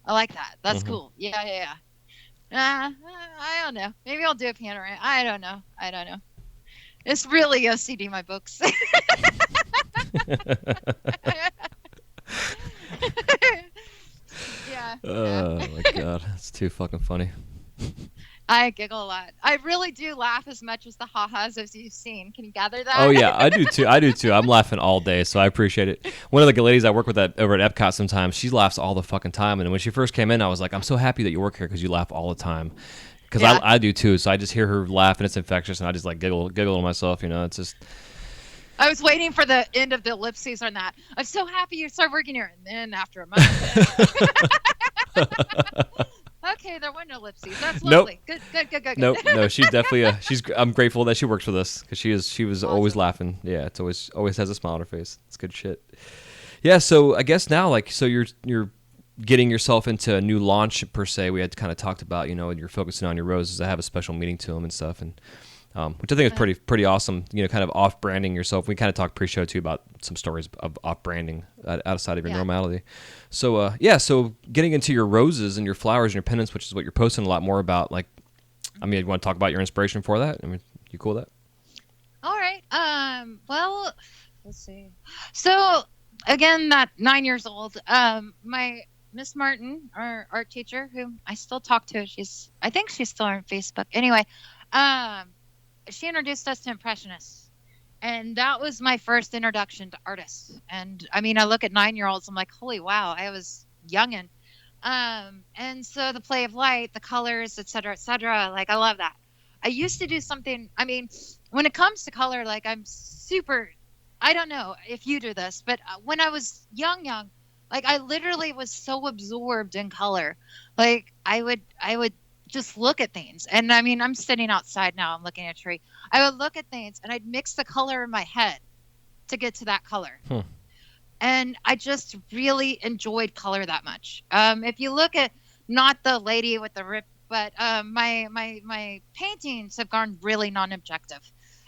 I like that. That's cool. Yeah. I don't know. Maybe I'll do a panorama. I don't know. It's really OCD, my books. Yeah. Oh my God, that's too fucking funny. I giggle a lot. I really do laugh as much as the ha-has as you've seen. Can you gather that? Oh yeah, I do too. I'm laughing all day, so I appreciate it. One of the ladies I work with over at Epcot sometimes, she laughs all the fucking time. And when she first came in, I was like, I'm so happy that you work here because you laugh all the time. Because I do too. So I just hear her laugh and it's infectious, and I just like giggle to myself. It's just. I was waiting for the end of the ellipses on that. I'm so happy you started working here, and then after a month. okay, there were no ellipses. That's Nope. lovely. Good. No, she's definitely I'm grateful that she works with us because she was always Awesome. laughing. Yeah, it's always has a smile on her face. It's good shit. Yeah, so I guess now so you're getting yourself into a new launch per se. We had kind of talked about, you're focusing on your roses that have a special meaning to them and stuff, and which I think is pretty awesome. Kind of off branding yourself. We kind of talked pre-show too about some stories of off branding outside of your normality. So so getting into your roses and your flowers and your pendants, which is what you're posting a lot more about. Like, I mean, you want to talk about your inspiration for that? I mean, you cool with that? All right. Well, let's see. So again, that 9 years old. My Miss Martin, our art teacher, who I still talk to, I think she's still on Facebook. Anyway, she introduced us to Impressionists, and that was my first introduction to artists. And I mean, I look at 9-year-olds, I'm like, holy wow, I was youngin'. And so the play of light, the colors, et cetera, like I love that. I used to do something. I mean, when it comes to color, like I don't know if you do this, but when I was young, like I literally was so absorbed in color. Like I would just look at things. And I mean, I'm sitting outside now, I'm looking at a tree. I would look at things and I'd mix the color in my head to get to that color. And I just really enjoyed color that much. If you look at not the lady with the rip, but my paintings have gone really non-objective.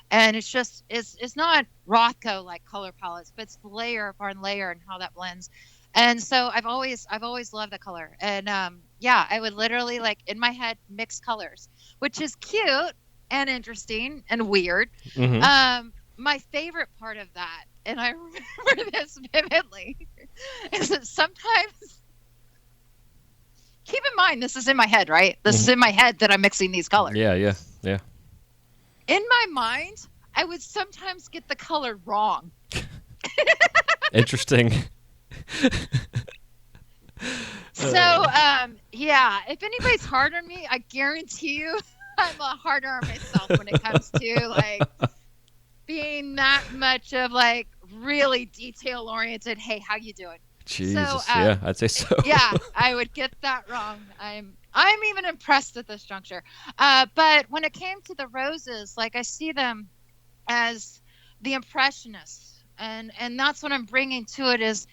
And it's just, it's not Rothko like color palettes, but it's layer upon layer and how that blends. And so I've always loved the color. And I would literally like in my head mix colors, which is cute and interesting and weird. Mm-hmm. My favorite part of that, and I remember this vividly, is that sometimes, keep in mind, this is in my head, right? This is in my head that I'm mixing these colors. Yeah. In my mind, I would sometimes get the color wrong. Interesting. So, if anybody's hard on me, I guarantee you I'm harder on myself when it comes to like being that much of like really detail oriented. Hey, how you doing? Jesus, So, yeah, I'd say so. Yeah, I would get that wrong. I'm even impressed at this juncture. But when it came to the roses, like I see them as the Impressionists, and that's what I'm bringing to it is.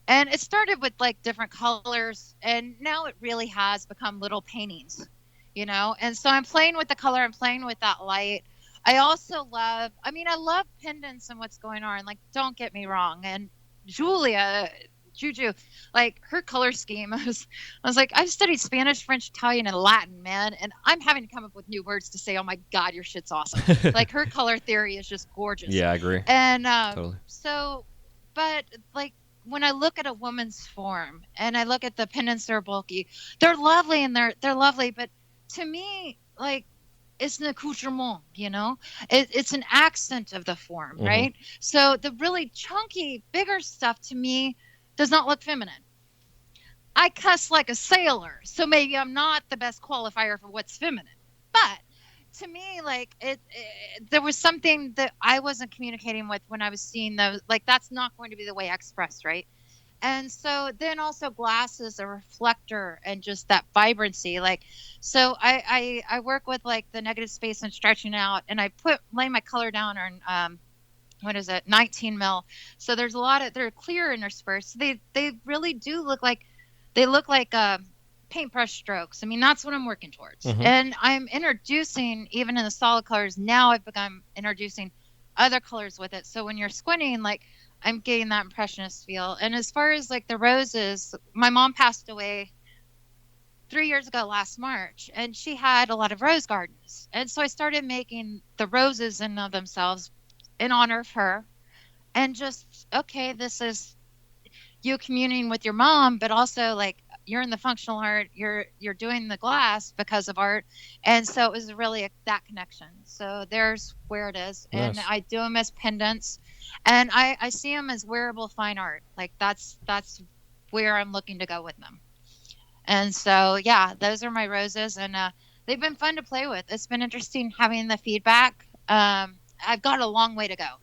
And it started with like different colors, and now it really has become little paintings, And so I'm playing with the color, I'm playing with that light. I also love pendants and what's going on. Like, don't get me wrong. And Juju, like her color scheme, I was like, I've studied Spanish, French, Italian, and Latin, man, and I'm having to come up with new words to say, oh my God, your shit's awesome. Like her color theory is just gorgeous. Yeah, I agree. And Totally. so, but like, when I look at a woman's form and I look at the pendants, they're bulky, they're lovely and they're lovely. But to me, like, it's an accoutrement, it's an accent of the form, right? So the really chunky, bigger stuff to me does not look feminine. I cuss like a sailor, so maybe I'm not the best qualifier for what's feminine. But to me, like there was something that I wasn't communicating with when I was seeing those. Like that's not going to be the way I express, right? And so then also glass is a reflector and just that vibrancy. Like, so I work with like the negative space and stretching out, and I lay my color down on 19 mil. So there's a lot of, they're clear interspersed. They really do look like paintbrush strokes. I mean, that's what I'm working towards. And I'm introducing, even in the solid colors, now I've begun introducing other colors with it. So when you're squinting, like I'm getting that impressionist feel. And as far as like the roses, my mom passed away 3 years ago last March, and she had a lot of rose gardens. And so I started making the roses in of themselves in honor of her. And just, okay, this is you communing with your mom, but also like you're in the functional art, you're doing the glass because of art. And so it was really that connection. So there's where it is. Nice. And I do them as pendants, and I see them as wearable fine art. Like that's where I'm looking to go with them. And so, yeah, those are my roses, and they've been fun to play with. It's been interesting having the feedback. I've got a long way to go.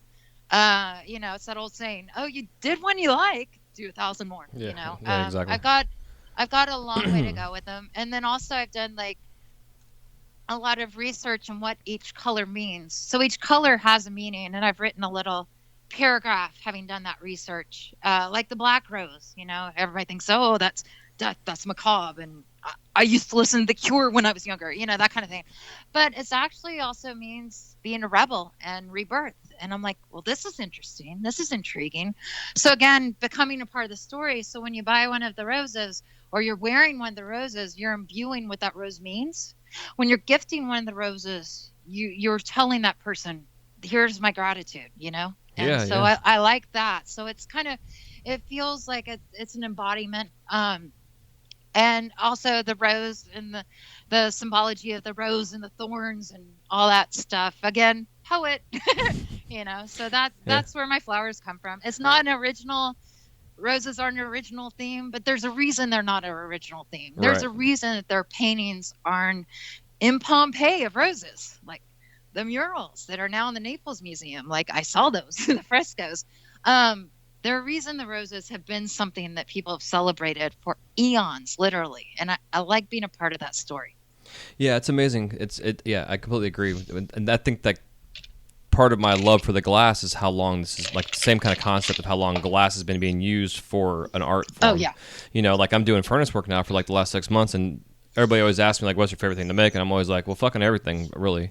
It's that old saying, oh, you did one you like, do 1,000 more. Yeah, Yeah, exactly. I've got a long way to go with them. And then also I've done like a lot of research on what each color means. So each color has a meaning, and I've written a little paragraph having done that research. Like the black rose, you know, everybody thinks, oh, that's macabre, and I used to listen to The Cure when I was younger, you know, that kind of thing. But it's actually also means being a rebel and rebirth. And I'm like, well, this is interesting. This is intriguing. So again, becoming a part of the story. So when you buy one of the roses or you're wearing one of the roses, you're imbuing what that rose means. When you're gifting one of the roses, you're telling that person, here's my gratitude, you know? And Yeah, so yeah. I like that. So it's kind of, it feels like it's an embodiment. And also the rose and the symbology of the rose and the thorns and all that stuff. Again, poet, you know, so that's where my flowers come from. It's not an original, roses aren't an original theme, but there's a reason they're not an original theme. There's Right. a reason that their paintings aren't in Pompeii of roses, like the murals that are now in the Naples Museum. Like I saw those, the frescoes. The reason the roses have been something that people have celebrated for eons, literally. And I like being a part of that story. Yeah, it's amazing. Yeah, I completely agree. And I think that part of my love for the glass is how long this is, like the same kind of concept of how long glass has been being used for an art form. Oh, yeah. You know, like I'm doing furnace work now for like the last 6 months, and everybody always asks me like, what's your favorite thing to make? And I'm always like, well, fucking everything, really.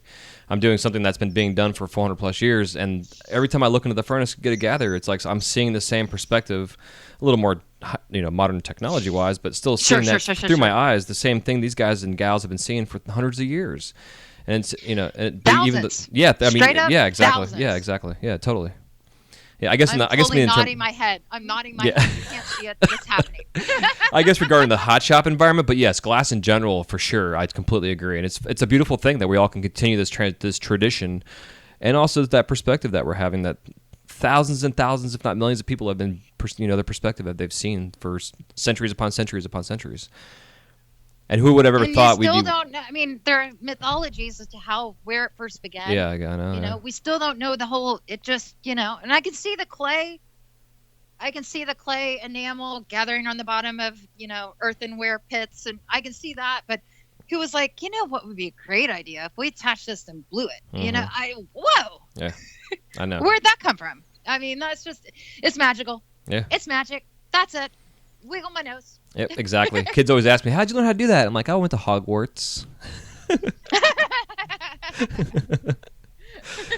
I'm doing something that's been being done for 400 plus years, and every time I look into the furnace get a gather, it's like I'm seeing the same perspective, a little more, you know, modern technology wise, but still seeing through my eyes, the same thing these guys and gals have been seeing for hundreds of years. And it's, you know, Thousands. I mean, Straight up, yeah, exactly, thousands. yeah, exactly, yeah, totally. Yeah, I guess I'm I guess totally me nodding my head. I'm nodding my Yeah. head. You can't see it, but it's happening. I guess regarding the hot shop environment, but yes, glass in general for sure. I completely agree, and it's a beautiful thing that we all can continue this this tradition, and also that perspective that we're having, that thousands and thousands, if not millions, of people have been, you know, their perspective that they've seen for centuries upon centuries upon centuries. And who would have ever And thought we we'd still be? don't know. I mean, there are mythologies as to where it first began. Yeah, I know. You know, we still don't know the whole. It just, you know, and I can see the clay. I can see the clay enamel gathering on the bottom of, you know, earthenware pits, and I can see that. But who was like, you know, what would be a great idea if we attached this and blew it? You know, whoa. Yeah, I know. Where'd that come from? I mean, that's just, it's magical. Yeah. It's magic. That's it. Wiggle my nose. Yep, exactly. Kids always ask me, how'd you learn how to do that? I'm like, I went to Hogwarts.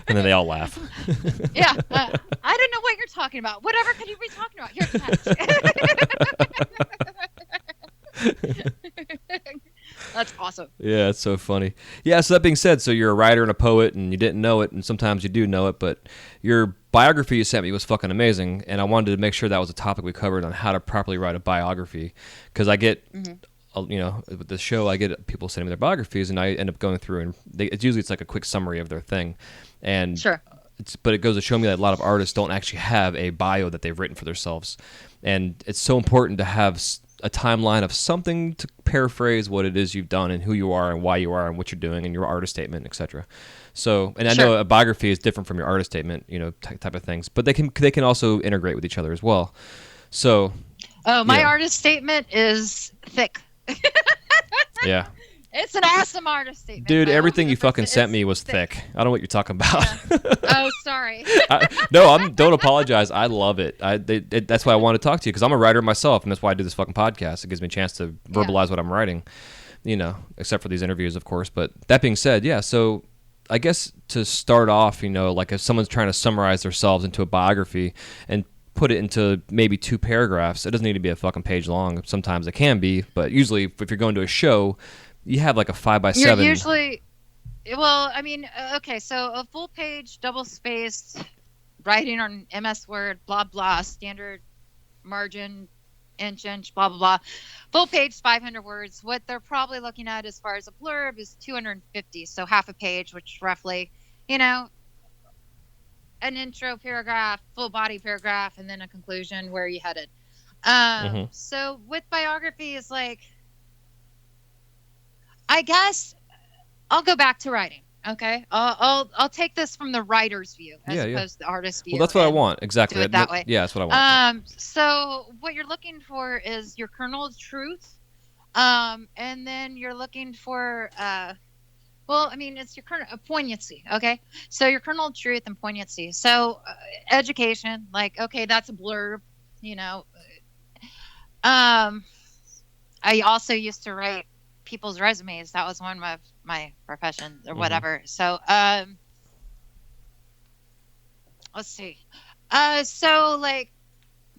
And then they all laugh. Yeah. I don't know what you're talking about. Whatever could you be talking about? Here, catch. That's awesome. Yeah, it's so funny. Yeah, so that being said, so you're a writer and a poet, and you didn't know it, and sometimes you do know it, but your biography you sent me was fucking amazing, and I wanted to make sure that was a topic we covered on how to properly write a biography, because I get, you know, with the show, I get people sending me their biographies, and I end up going through, and it's like a quick summary of their thing, and Sure. but it goes to show me that a lot of artists don't actually have a bio that they've written for themselves, and it's so important to have a timeline of something to paraphrase what it is you've done and who you are and why you are and what you're doing and your artist statement, etc. So, and I know a biography is different from your artist statement, you know, type of things, but they can also integrate with each other as well. So, my yeah. artist statement is thick. Yeah. It's an awesome artist statement. Dude, I will everything give you it fucking it's sent me was thick. I don't know what you're talking about. Oh, sorry. Don't apologize. I love it. That's why I want to talk to you, because I'm a writer myself, and that's why I do this fucking podcast. It gives me a chance to verbalize what I'm writing, you know, except for these interviews, of course. But that being said, yeah, so I guess to start off, you know, like if someone's trying to summarize themselves into a biography and put it into maybe 2 paragraphs, it doesn't need to be a fucking page long. Sometimes it can be, but usually if you're going to a show, you have like a 5x7. You're usually, well, I mean, okay, so a full page, double spaced, writing on MS Word, blah, blah, standard margin, inch, blah, blah, blah. Full page, 500 words. What they're probably looking at as far as a blurb is 250, so half a page, which roughly, you know, an intro paragraph, full body paragraph, and then a conclusion, where are you headed? So with biography is like, I guess I'll go back to writing. Okay, I'll take this from the writer's view as Yeah, yeah. opposed to the artist's view. Well, that's what I and want. Exactly. Do it that way. Yeah, that's what I want. So what you're looking for is your kernel of truth, and then you're looking for well, I mean, it's your kernel of poignancy. Okay, so your kernel of truth and poignancy. So education, like, okay, that's a blurb, you know. I also used to write people's resumes. That was one of my professions or whatever. So let's see. So like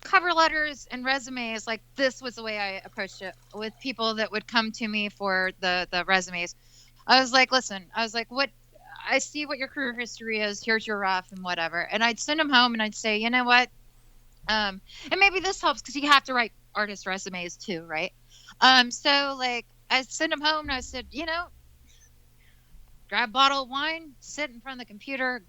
cover letters and resumes, like this was the way I approached it with people that would come to me for the resumes. I was like, listen, what I see what your career history is. Here's your rough and whatever. And I'd send them home and I'd say, you know what? And maybe this helps because you have to write artist resumes too, right? So like I sent them home and I said, you know, grab a bottle of wine, sit in front of the computer,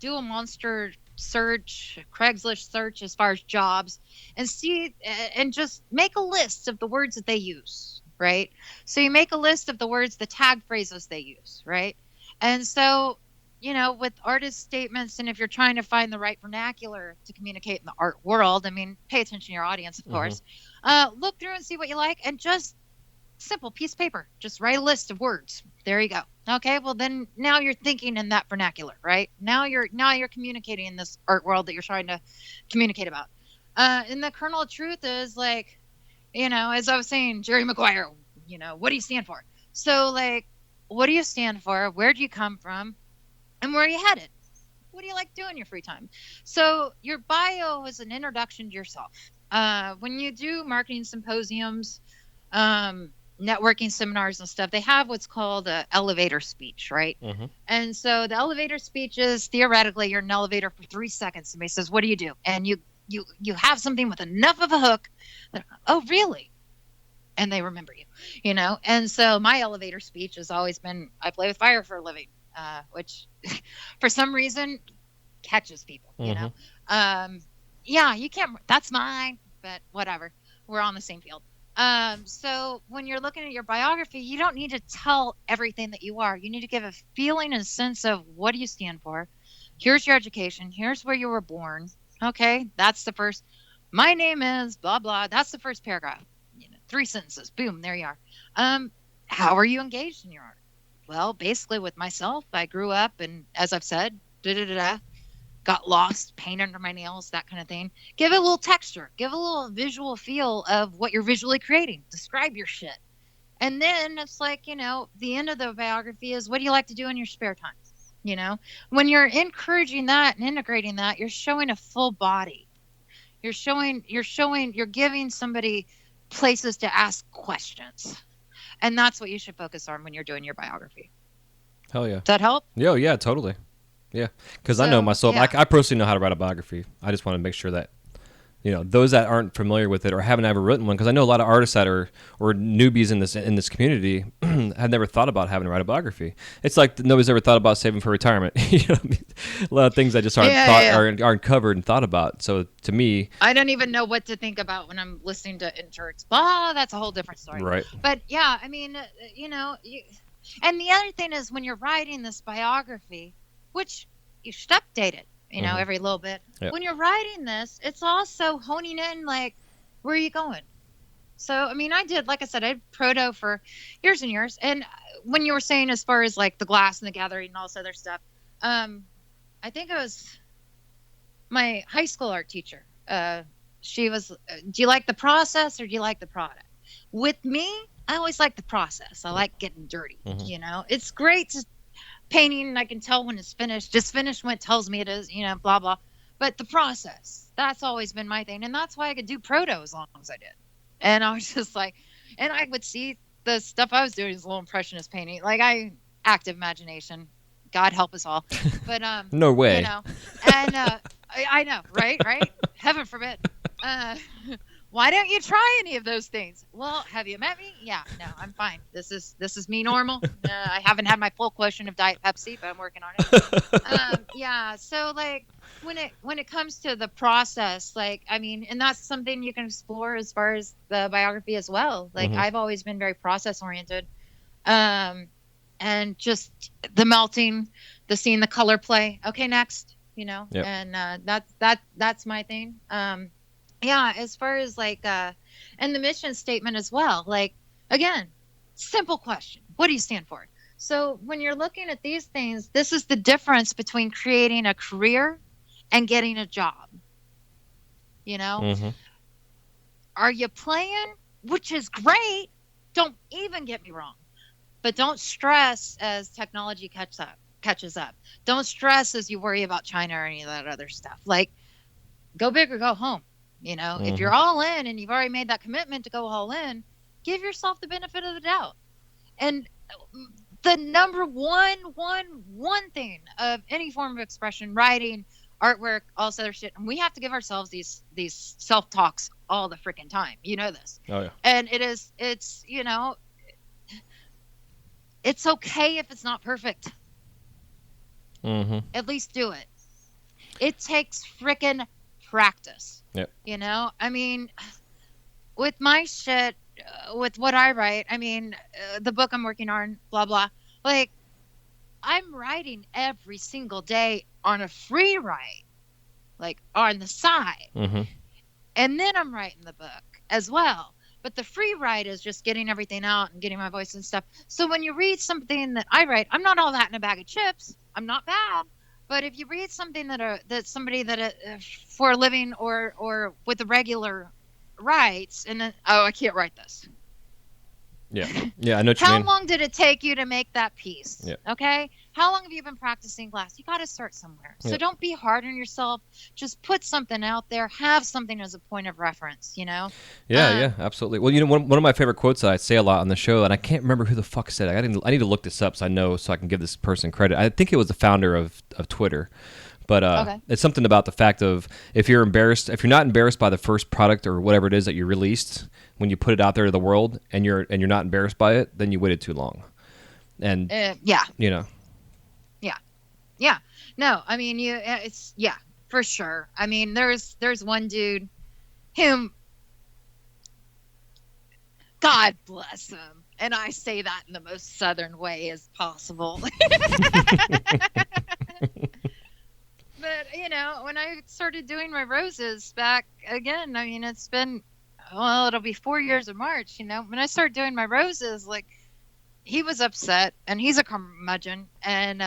do a monster search, Craigslist search as far as jobs, and see and just make a list of the words that they use, right? So you make a list of the words, the tag phrases they use, right? And so, you know, with artist statements, and if you're trying to find the right vernacular to communicate in the art world, I mean, pay attention to your audience, of course. Look through and see what you like, and just simple piece of paper, just write a list of words. There you go. Okay, well then now you're thinking in that vernacular, right? Now you're communicating in this art world that you're trying to communicate about. And the kernel of truth is like, you know, as I was saying, Jerry Maguire, you know, what do you stand for? So like, what do you stand for? Where do you come from? And where are you headed? What do you like doing in your free time? So your bio is an introduction to yourself. When you do marketing symposiums, networking seminars and stuff, they have what's called an elevator speech, right? And so the elevator speech is theoretically you're in an elevator for 3 seconds. Somebody says, what do you do? And you have something with enough of a hook that, oh, really? And they remember you, you know? And so my elevator speech has always been, I play with fire for a living, which for some reason catches people, you know? Yeah, you can't, that's mine, but whatever. We're on the same field. So when you're looking at your biography, you don't need to tell everything that you are. You need to give a feeling and sense of what do you stand for? Here's your education. Here's where you were born. Okay, that's the first. My name is blah, blah. That's the first paragraph. You know, 3 sentences. Boom, there you are. How are you engaged in your art? Well, basically with myself, I grew up and as I've said, got lost, paint under my nails, that kind of thing. Give it a little texture. Give it a little visual feel of what you're visually creating. Describe your shit. And then it's like, you know, the end of the biography is what do you like to do in your spare time? You know, when you're encouraging that and integrating that, you're showing a full body. You're giving somebody places to ask questions. And that's what you should focus on when you're doing your biography. Hell yeah. Does that help? Yeah, totally. Yeah, because I know myself. Yeah. I personally know how to write a biography. I just want to make sure that, you know, those that aren't familiar with it or haven't ever written one, because I know a lot of artists that are or newbies in this community have never thought about having to write a biography. It's like nobody's ever thought about saving for retirement. You know what I mean? A lot of things that just aren't covered and thought about. So to me, I don't even know what to think about when I'm listening to inserts. Blah, that's a whole different story. Right. But yeah, I mean, you know, and the other thing is when you're writing this biography, which you should update it, you know, every little bit. Yep. When you're writing this, it's also honing in, like, where are you going? So, I mean, I did proto for years and years. And when you were saying as far as, like, the glass and the gathering and all this other stuff, I think it was my high school art teacher. She was, do you like the process or do you like the product? With me, I always like the process. I like getting dirty, you know. It's great to painting, I can tell when it's finished. Just finished when it tells me it is, you know, blah, blah. But the process, that's always been my thing. And that's why I could do proto as long as I did. And I was just like, and I would see the stuff I was doing as a little impressionist painting. Like active imagination. God help us all. But no way. You know, and I know, right? Heaven forbid. Why don't you try any of those things? Well, have you met me? Yeah, no, I'm fine. This is me normal. I haven't had my full quotient of Diet Pepsi, but I'm working on it. Yeah, so like when it comes to the process, like, I mean, and that's something you can explore as far as the biography as well. Like I've always been very process oriented. and just the melting, the seeing the color play. Okay, next, Yep. and that's my thing. Yeah, as far as like, and the mission statement as well. Like, again, simple question: what do you stand for? So when you're looking at these things, this is the difference between creating a career and getting a job. Mm-hmm. Are you playing? Which is great. Don't even get me wrong. But don't stress as technology catches up. Don't stress as you worry about China or any of that other stuff. Like, go big or go home. If you're all in and you've already made that commitment to go all in, give yourself the benefit of the doubt. And the number one thing of any form of expression, writing, artwork, all this other shit, and we have to give ourselves these self-talks all the freaking time. You know this. Oh yeah. And it's it's okay if it's not perfect. Mm-hmm. At least do it. It takes freaking practice. Yep. I mean, with my shit, with what I write, the book I'm working on, blah, blah, like, I'm writing every single day on a free write, like on the side. Mm-hmm. And then I'm writing the book as well. But the free write is just getting everything out and getting my voice and stuff. So when you read something that I write, I'm not all that in a bag of chips. I'm not bad. But if you read something that somebody that for a living or with a regular writes, and then, I can't write this. Yeah. Yeah, I know what you mean. How long did it take you to make that piece? Yeah. Okay. How long have you been practicing glass? You got to start somewhere. So Yeah. don't be hard on yourself. Just put something out there. Have something as a point of reference, Yeah, yeah, absolutely. Well, one of my favorite quotes that I say a lot on the show, and I can't remember who the fuck said it. I need to look this up so I can give this person credit. I think it was the founder of Twitter. But Okay. It's something about the fact of if you're not embarrassed by the first product or whatever it is that you released when you put it out there to the world, and you're not embarrassed by it, then you waited too long. And yeah. Yeah. No, it's for sure. There's one dude whom, God bless him, and I say that in the most southern way as possible. But when I started doing my roses back again, it's been, it'll be 4 years of March. When I started doing my roses, like, he was upset, and he's a curmudgeon, and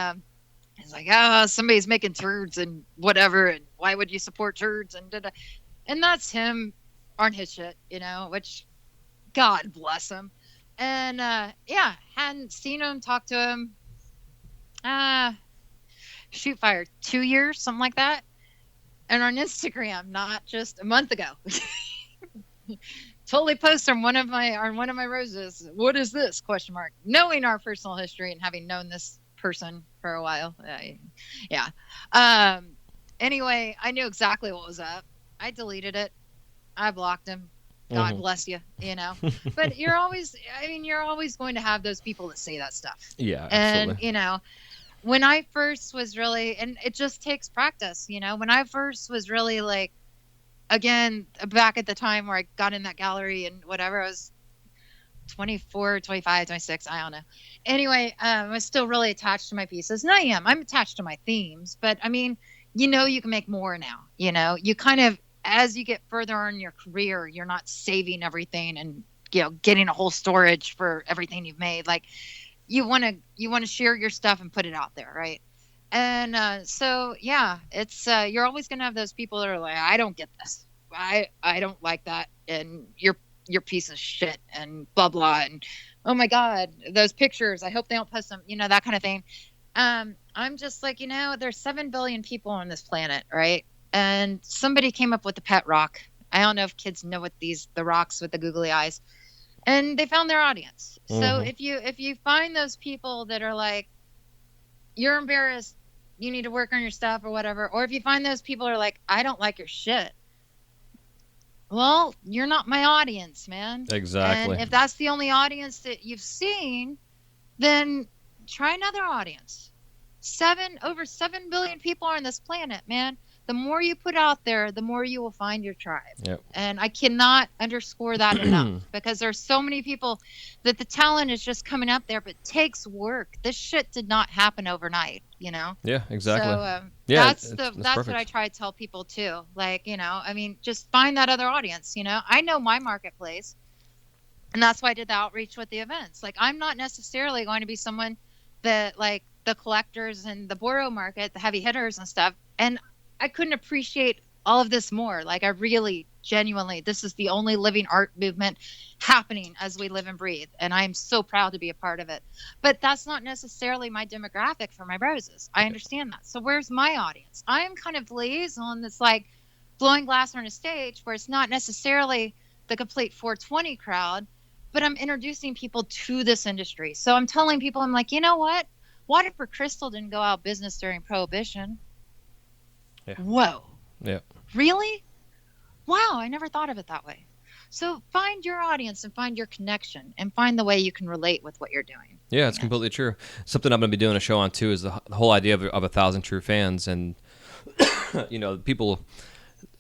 he's like, somebody's making turds and whatever, and why would you support turds and da-da. And that's him on his shit, which, God bless him. And hadn't seen him, talked to him. Shoot fire, 2 years, something like that. And on Instagram, not just a month ago, totally post on one of my roses. What is this? ? Knowing our personal history and having known this person for a while. Yeah. Anyway, I knew exactly what was up. I deleted it. I blocked him. God bless you. But you're always going to have those people that say that stuff. Yeah, absolutely. And when I first was really, and it just takes practice, when I first was really, like, again, back at the time where I got in that gallery and whatever, I was 24, 25, 26, I don't know. Anyway, I was still really attached to my pieces, and I'm attached to my themes, but you can make more now. You kind of, as you get further on your career, you're not saving everything and, getting a whole storage for everything you've made. Like, you want to share your stuff and put it out there, right? And so it's you're always gonna have those people that are like, I don't get this, I don't like that, and you're piece of shit, and blah blah, and oh my God, those pictures, I hope they don't post them, that kind of thing. I'm just like, there's 7 billion people on this planet, right? And somebody came up with the pet rock. I don't know if kids know what the rocks with the googly eyes. And they found their audience. So if you find those people that are like, you're embarrassed, you need to work on your stuff or whatever, or if you find those people are like, I don't like your shit, well, you're not my audience, man. Exactly. And if that's the only audience that you've seen, then try another audience. Over 7 billion people are on this planet, man. The more you put out there, the more you will find your tribe. Yep. And I cannot underscore that enough, because there's so many people that the talent is just coming up there, but it takes work. This shit did not happen overnight, you know? Yeah, exactly. So Yeah, that's what I try to tell people too. Like, you know, I mean, just find that other audience, you know? I know my marketplace, and that's why I did the outreach with the events. Like, I'm not necessarily going to be someone that, like, the collectors and the Boro market, the heavy hitters and stuff. And I couldn't appreciate all of this more. Like, I really, genuinely, this is the only living art movement happening as we live and breathe. And I'm so proud to be a part of it. But that's not necessarily my demographic for my roses. I understand that. So where's my audience? I'm kind of the liaison that's like blowing glass on a stage, where it's not necessarily the complete 420 crowd, but I'm introducing people to this industry. So I'm telling people, I'm like, you know what? Waterford Crystal didn't go out of business during Prohibition. Yeah. Whoa. Yeah. Really? Wow, I never thought of it that way. So find your audience and find your connection and find the way you can relate with what you're doing. Yeah, it's completely true. Something I'm going to be doing a show on too is the whole idea of 1,000 true fans. And, you know, people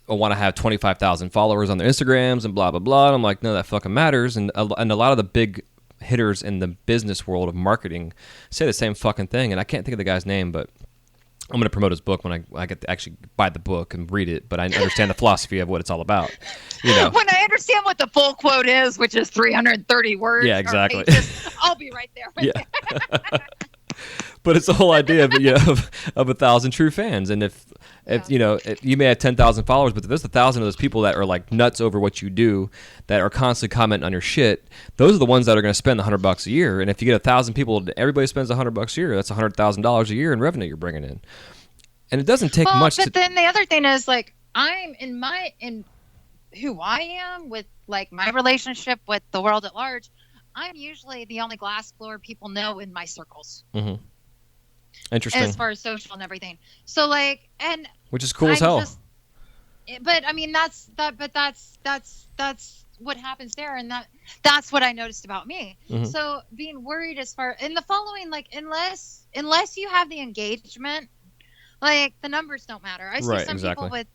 want to have 25,000 followers on their Instagrams and blah, blah, blah. And I'm like, no, that fucking matters. And a lot of the big hitters in the business world of marketing say the same fucking thing. And I can't think of the guy's name, but I'm going to promote his book when I get to actually buy the book and read it, but I understand the philosophy of what it's all about. You know, when I understand what the full quote is, which is 330 words. Yeah, exactly. Pages, I'll be right there with you. But it's the whole idea of 1,000 true fans, and if you know, you may have 10,000 followers, but if there's 1,000 of those people that are like nuts over what you do, that are constantly commenting on your shit, those are the ones that are going to spend $100 a year. And if you get 1,000 people, everybody spends $100 a year. That's $100,000 a year in revenue you're bringing in, and it doesn't take much. But then the other thing is, like, I'm in who I am with, like, my relationship with the world at large. I'm usually the only glassblower people know in my circles. Mm-hmm. Interesting. As far as social and everything. So, like, and which is cool as hell. But I mean, that's what happens there, and that's what I noticed about me. Mm-hmm. So being worried as far in the following, like, unless you have the engagement, like, the numbers don't matter. I see some people with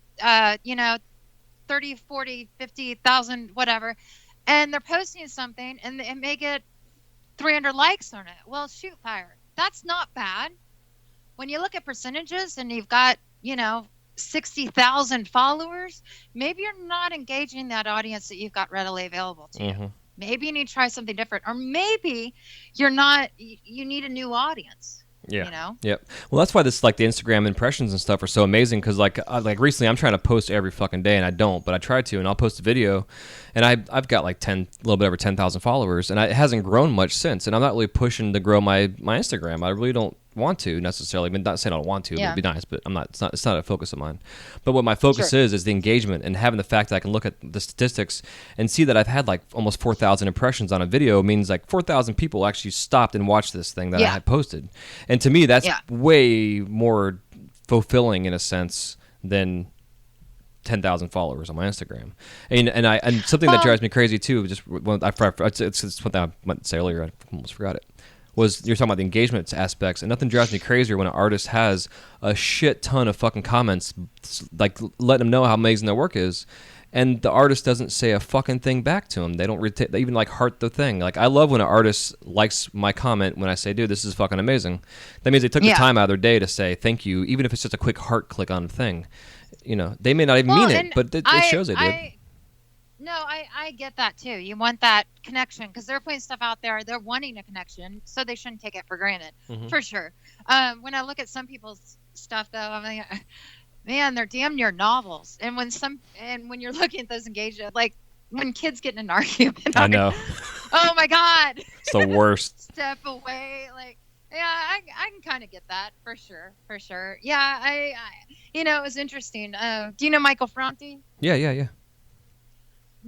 30, 40, 50,000, whatever, and they're posting something and it may get 300 likes on it. Well, shoot fire. That's not bad. When you look at percentages and you've got, 60,000 followers, maybe you're not engaging that audience that you've got readily available to you. Maybe you need to try something different, or maybe you need a new audience. Yeah. Yep. Well, that's why this, like, the Instagram impressions and stuff are so amazing, because like recently I'm trying to post every fucking day and I don't, but I try to, and I'll post a video, and I've got like a little bit over 10,000 followers, and it hasn't grown much since, and I'm not really pushing to grow my Instagram. I really don't want to necessarily. I mean, not saying I don't want to, it'd be nice, but I'm not. It's not a focus of mine. But what my focus is the engagement, and having the fact that I can look at the statistics and see that I've had like almost 4,000 impressions on a video means like 4,000 people actually stopped and watched this thing that I had posted. And to me, that's way more fulfilling in a sense than 10,000 followers on my Instagram. And something that drives me crazy too, just it's something I meant to say earlier, I almost forgot it, was you're talking about the engagement aspects, and nothing drives me crazier when an artist has a shit ton of fucking comments, like letting them know how amazing their work is, and the artist doesn't say a fucking thing back to them. They don't they even like heart the thing. Like, I love when an artist likes my comment when I say, dude, this is fucking amazing. That means they took the time out of their day to say thank you, even if it's just a quick heart click on a thing. They may not even mean it, but it shows they did. No, I get that too. You want that connection, because they're putting stuff out there. They're wanting a connection, so they shouldn't take it for granted, for sure. When I look at some people's stuff, though, I mean, man, they're damn near novels. And when you're looking at those engagements, like when kids get in an argument, I know. Oh my God, it's the worst. Step away, like. Yeah, I can kind of get that, for sure. Yeah, I it was interesting. Do you know Michael Franti? Yeah.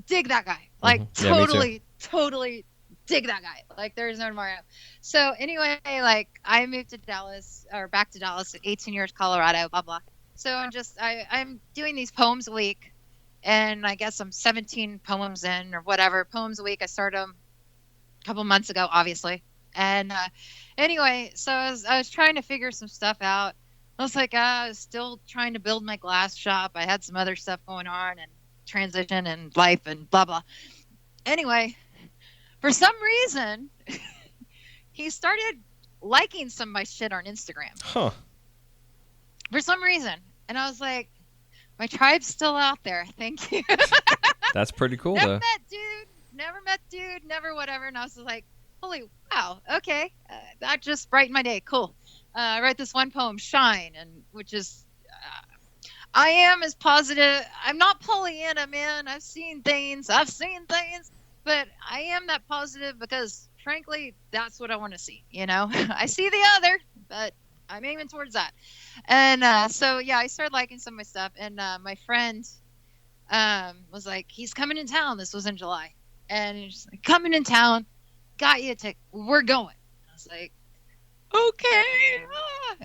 Dig that guy. Like, totally dig that guy. Like, there's no tomorrow. So anyway, like, I moved to Dallas, or back to Dallas at 18 years, Colorado, blah, blah. So I'm doing these poems a week, and I guess I'm 17 poems in, or whatever. Poems a week. I started them a couple months ago, obviously. And anyway, so I was trying to figure some stuff out. I was like, I was still trying to build my glass shop. I had some other stuff going on and transition and life and blah, blah. Anyway, for some reason, he started liking some of my shit on Instagram. Huh. For some reason. And I was like, my tribe's still out there. Thank you. That's pretty cool, Never though. met dude, never whatever. And I was just like, holy wow, okay. That just brightened my day. Cool. I wrote this one poem, Shine, and which is, I am as positive. I'm not Pollyanna, man. I've seen things, but I am that positive because, frankly, that's what I want to see. You know, I see the other, but I'm aiming towards that. And so, yeah, I started liking some of my stuff. And my friend was like, he's coming in town. This was in July. And he's like, coming in town. Got you a ticket. We're going. I was like, okay.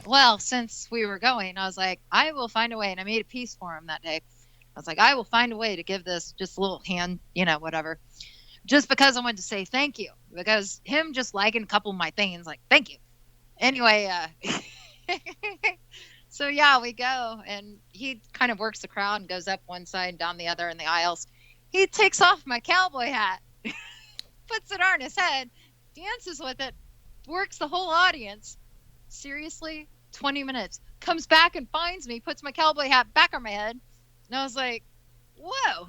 Well, since we were going, I was like, I will find a way. And I made a piece for him that day. I was like, I will find a way to give this just a little hand, you know, whatever. Just because I wanted to say thank you. Because him just liking a couple of my things, like, thank you. Anyway, so yeah, we go. And he kind of works the crowd and goes up one side and down the other in the aisles. He takes off my cowboy hat, puts it on his head, dances with it, works the whole audience. Seriously, 20 minutes. Comes back and finds me, puts my cowboy hat back on my head. And I was like, whoa.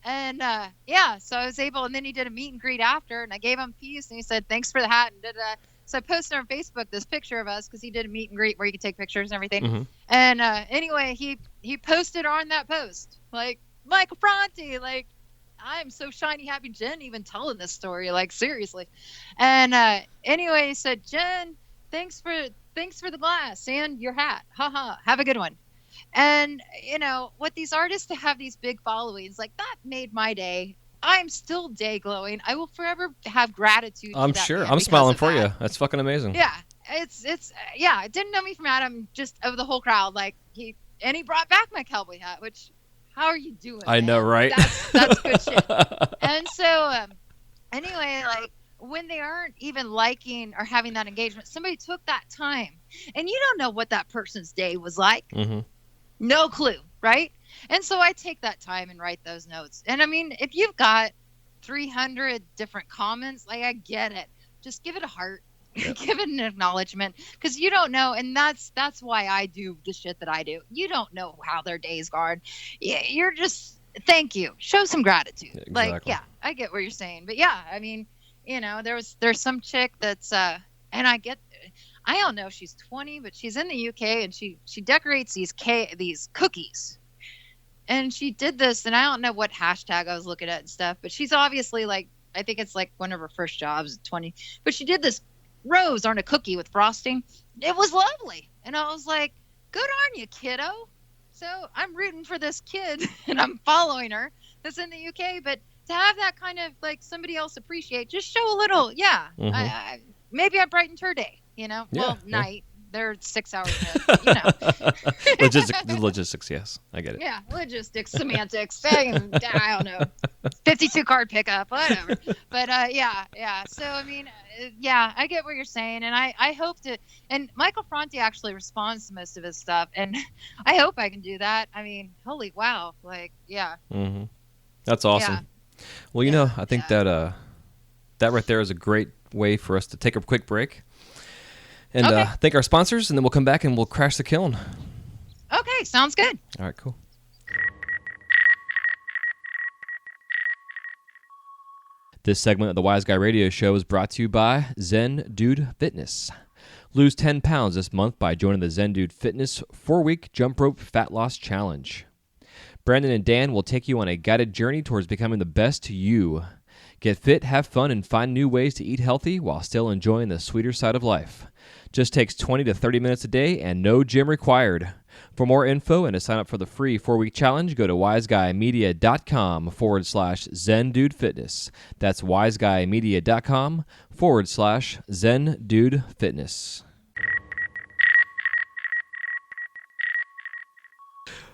And yeah, so I was able, and then he did a meet and greet after, and I gave him peace, and he said, thanks for the hat, and da-da. So I posted on Facebook this picture of us because he did a meet and greet where you could take pictures and everything. Mm-hmm. And anyway, he posted on that post, like, Michael Bronte, like, I'm so shiny happy. Jen even telling this story, like, seriously. And anyway, he said, Jen, thanks for the glass and your hat. Haha, have a good one. And, you know, with these artists to have these big followings, like, that made my day. I'm still day glowing. I will forever have gratitude. I'm for that sure. man I'm because smiling of for that. you. That's fucking amazing. Yeah, it's yeah. It didn't know me from Adam, just of the whole crowd. Like he brought back my cowboy hat. Which, how are you doing? I man? know, right? That's good shit. And so, anyway, like when they aren't even liking or having that engagement, somebody took that time, and you don't know what that person's day was like. Mm-hmm. No clue, right? And so I take that time and write those notes. And I mean, if you've got 300 different comments, like I get it. Just give it a heart. Yep. Give it an acknowledgement because you don't know. And that's why I do the shit that I do. You don't know how their day's gone. You're just, thank you. Show some gratitude. Exactly. Like, yeah, I get what you're saying. But yeah, I mean, you know, there's some chick that's, and I don't know if she's 20, but she's in the UK and she decorates these cookies. And she did this, and I don't know what hashtag I was looking at and stuff, but she's obviously like, I think it's like one of her first jobs at 20. But she did this rose on a cookie with frosting. It was lovely. And I was like, good on you, kiddo. So I'm rooting for this kid, and I'm following her that's in the UK. But to have that kind of like somebody else appreciate, just show a little, yeah. Mm-hmm. Maybe I brightened her day, you know? Yeah, well, yeah. night. They're 6 hours ahead, you know. Logistics, yes. I get it. Yeah, logistics, semantics, I don't know. 52 card pickup, whatever. But yeah. So, I mean, yeah, I get what you're saying. And I hope to, and Michael Franti actually responds to most of his stuff. And I hope I can do that. I mean, holy wow. Like, yeah. Mm-hmm. That's awesome. Yeah. Well, you know, I think that right there is a great way for us to take a quick break. And okay. Thank our sponsors, and then we'll come back and we'll crash the kiln. Okay, sounds good. All right, cool. This segment of the Wise Guy Radio Show is brought to you by Zen Dude Fitness. Lose 10 pounds this month by joining the Zen Dude Fitness 4-week jump rope fat loss challenge. Brandon and Dan will take you on a guided journey towards becoming the best you. Get fit, have fun, and find new ways to eat healthy while still enjoying the sweeter side of life. Just takes 20 to 30 minutes a day and no gym required. For more info and to sign up for the free 4-week challenge, go to wiseguymedia.com/ZenDudeFitness. That's wiseguymedia.com/ZenDudeFitness.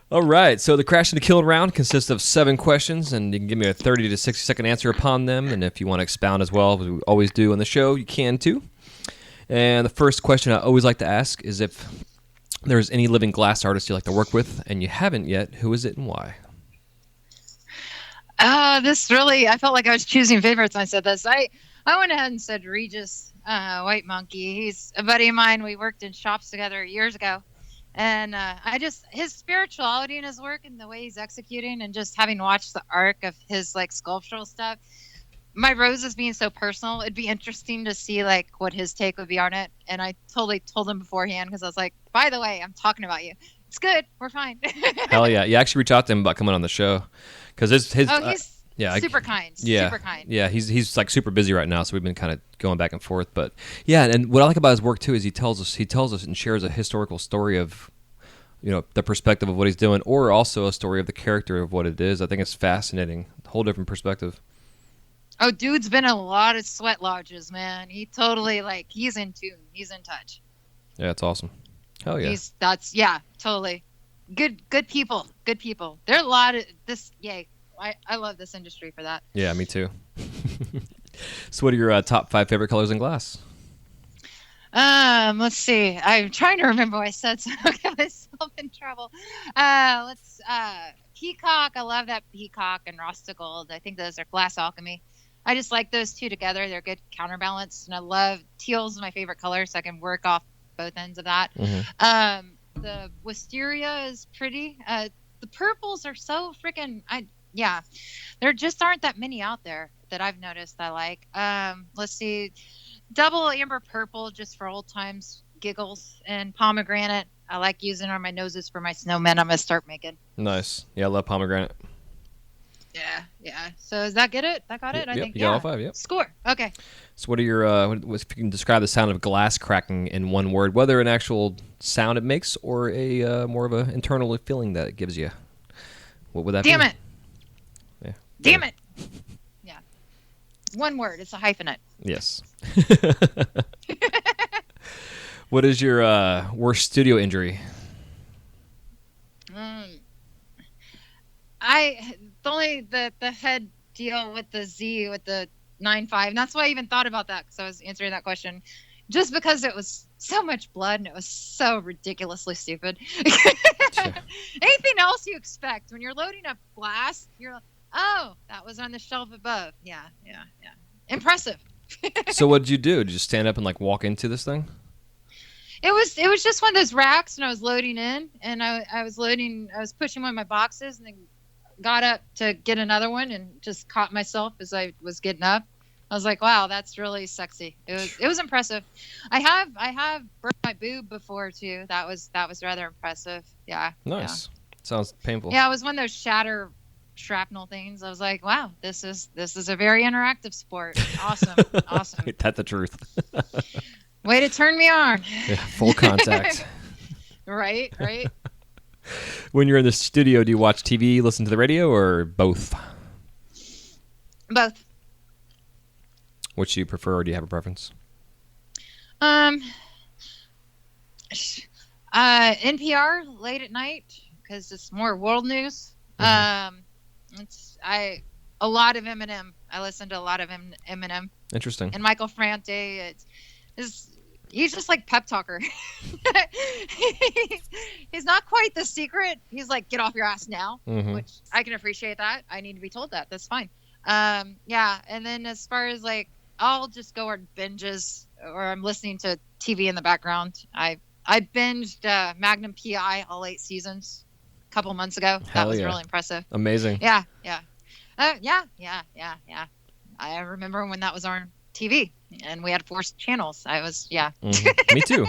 All right, so the Crash and the Kiln round consists of 7 questions, and you can give me a 30 to 60-second answer upon them. And if you want to expound as well, as we always do on the show, you can too. And the first question I always like to ask is if there's any living glass artist you like to work with, and you haven't yet, who is it and why? This really, I felt like I was choosing favorites when I said this. I went ahead and said Regis, White Monkey. He's a buddy of mine. We worked in shops together years ago. And his spirituality in his work and the way he's executing, and just having watched the arc of his like sculptural stuff, my roses being so personal, it'd be interesting to see like what his take would be on it. And I totally told him beforehand, because I was like, by the way, I'm talking about you. It's good. We're fine. Hell yeah. You actually reach out to him about coming on the show. Because he's super kind. Yeah, Super kind. Yeah, he's like super busy right now, so we've been kind of going back and forth. But yeah, and what I like about his work too is he tells us and shares a historical story of, the perspective of what he's doing, or also a story of the character of what it is. I think it's fascinating. A whole different perspective. Oh, dude's been in a lot of sweat lodges, man. He totally he's in tune. He's in touch. Yeah, it's awesome. Hell yeah. Totally. Good people. Good people. There are a lot of this. Yay. I love this industry for that. Yeah, me too. So what are your top 5 favorite colors in glass? Let's see. I'm trying to remember what I said, so I'll get myself in trouble. Peacock. I love that peacock and Rasta Gold. I think those are glass alchemy. I just like those two together. They're good counterbalance. And I love teal's my favorite color, so I can work off both ends of that. Mm-hmm. The wisteria is pretty. The purples are so freaking. There just aren't that many out there that I've noticed I like. Let's see, double amber purple just for old times giggles, and pomegranate. I like using on my noses for my snowmen. I'm gonna start making. Nice. Yeah, I love pomegranate. Yeah. So does that get it? That got it? I think. You got all 5. Yep. Score. Okay. So what are your if you can describe the sound of glass cracking in one word, whether an actual sound it makes or a more of an internal feeling that it gives you, what would that be? Damn it. Yeah. Damn it. Yeah. One word. It's a hyphenate. Yes. What is your worst studio injury? The head deal with the Z with the 9.5. That's why I even thought about that, because I was answering that question, just because it was so much blood and it was so ridiculously stupid. Anything else you expect when you're loading up glass, you're like, oh, that was on the shelf above. Yeah. Impressive. So what did you do? Did you just stand up and like walk into this thing? It was just one of those racks, and I was loading in, and I was pushing one of my boxes, and then got up to get another one, and just caught myself as I was getting up. I was like, wow, that's really sexy. It was impressive. I have burnt my boob before too. That was rather impressive. Yeah. Nice. Yeah. Sounds painful. Yeah, it was one of those shatter shrapnel things. I was like, wow, this is a very interactive sport. Awesome. Ain't that the truth? Way to turn me on. Yeah, full contact. Right. When you're in the studio, do you watch TV, listen to the radio, or both? Both. Which do you prefer, or do you have a preference? NPR late at night, because it's more world news. Mm-hmm. A lot of Eminem. I listen to a lot of Eminem. Interesting. And Michael Franti. He's just like pep talker. He's not quite the secret. He's like, get off your ass now, mm-hmm. which I can appreciate that. I need to be told that. That's fine. Yeah. And then as far as like, I'll just go on binges, or I'm listening to TV in the background. I binged Magnum PI all 8 seasons a couple months ago. That was really impressive. Amazing. Yeah. I remember when that was on TV and we had 4 channels. Mm-hmm. Me too.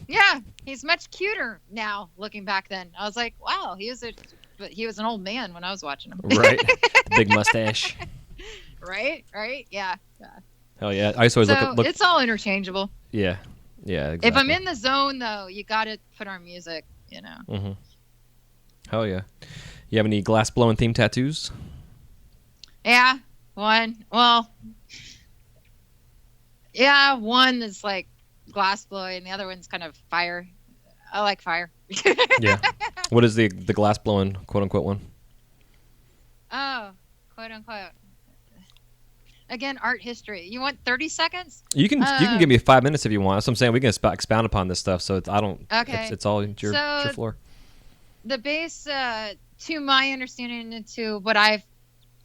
Yeah, he's much cuter now looking back then. I was like, wow, he was an old man when I was watching him. Right. The big mustache. Right? Yeah. Hell yeah. I used to always look. It's all interchangeable. Yeah. Exactly. If I'm in the zone, though, you got to put on music, Mm-hmm. Hell yeah. You have any glass blowing themed tattoos? Yeah. One. Well, yeah, one that's like glass blowing, and the other one's kind of fire. I like fire. Yeah. What is the glass blowing quote unquote one? Oh, quote unquote. Again, art history. You want 30 seconds? You can give me 5 minutes if you want. That's what I'm saying. We can expound upon this stuff. So Okay. It's all your floor. The base, to my understanding and to what I've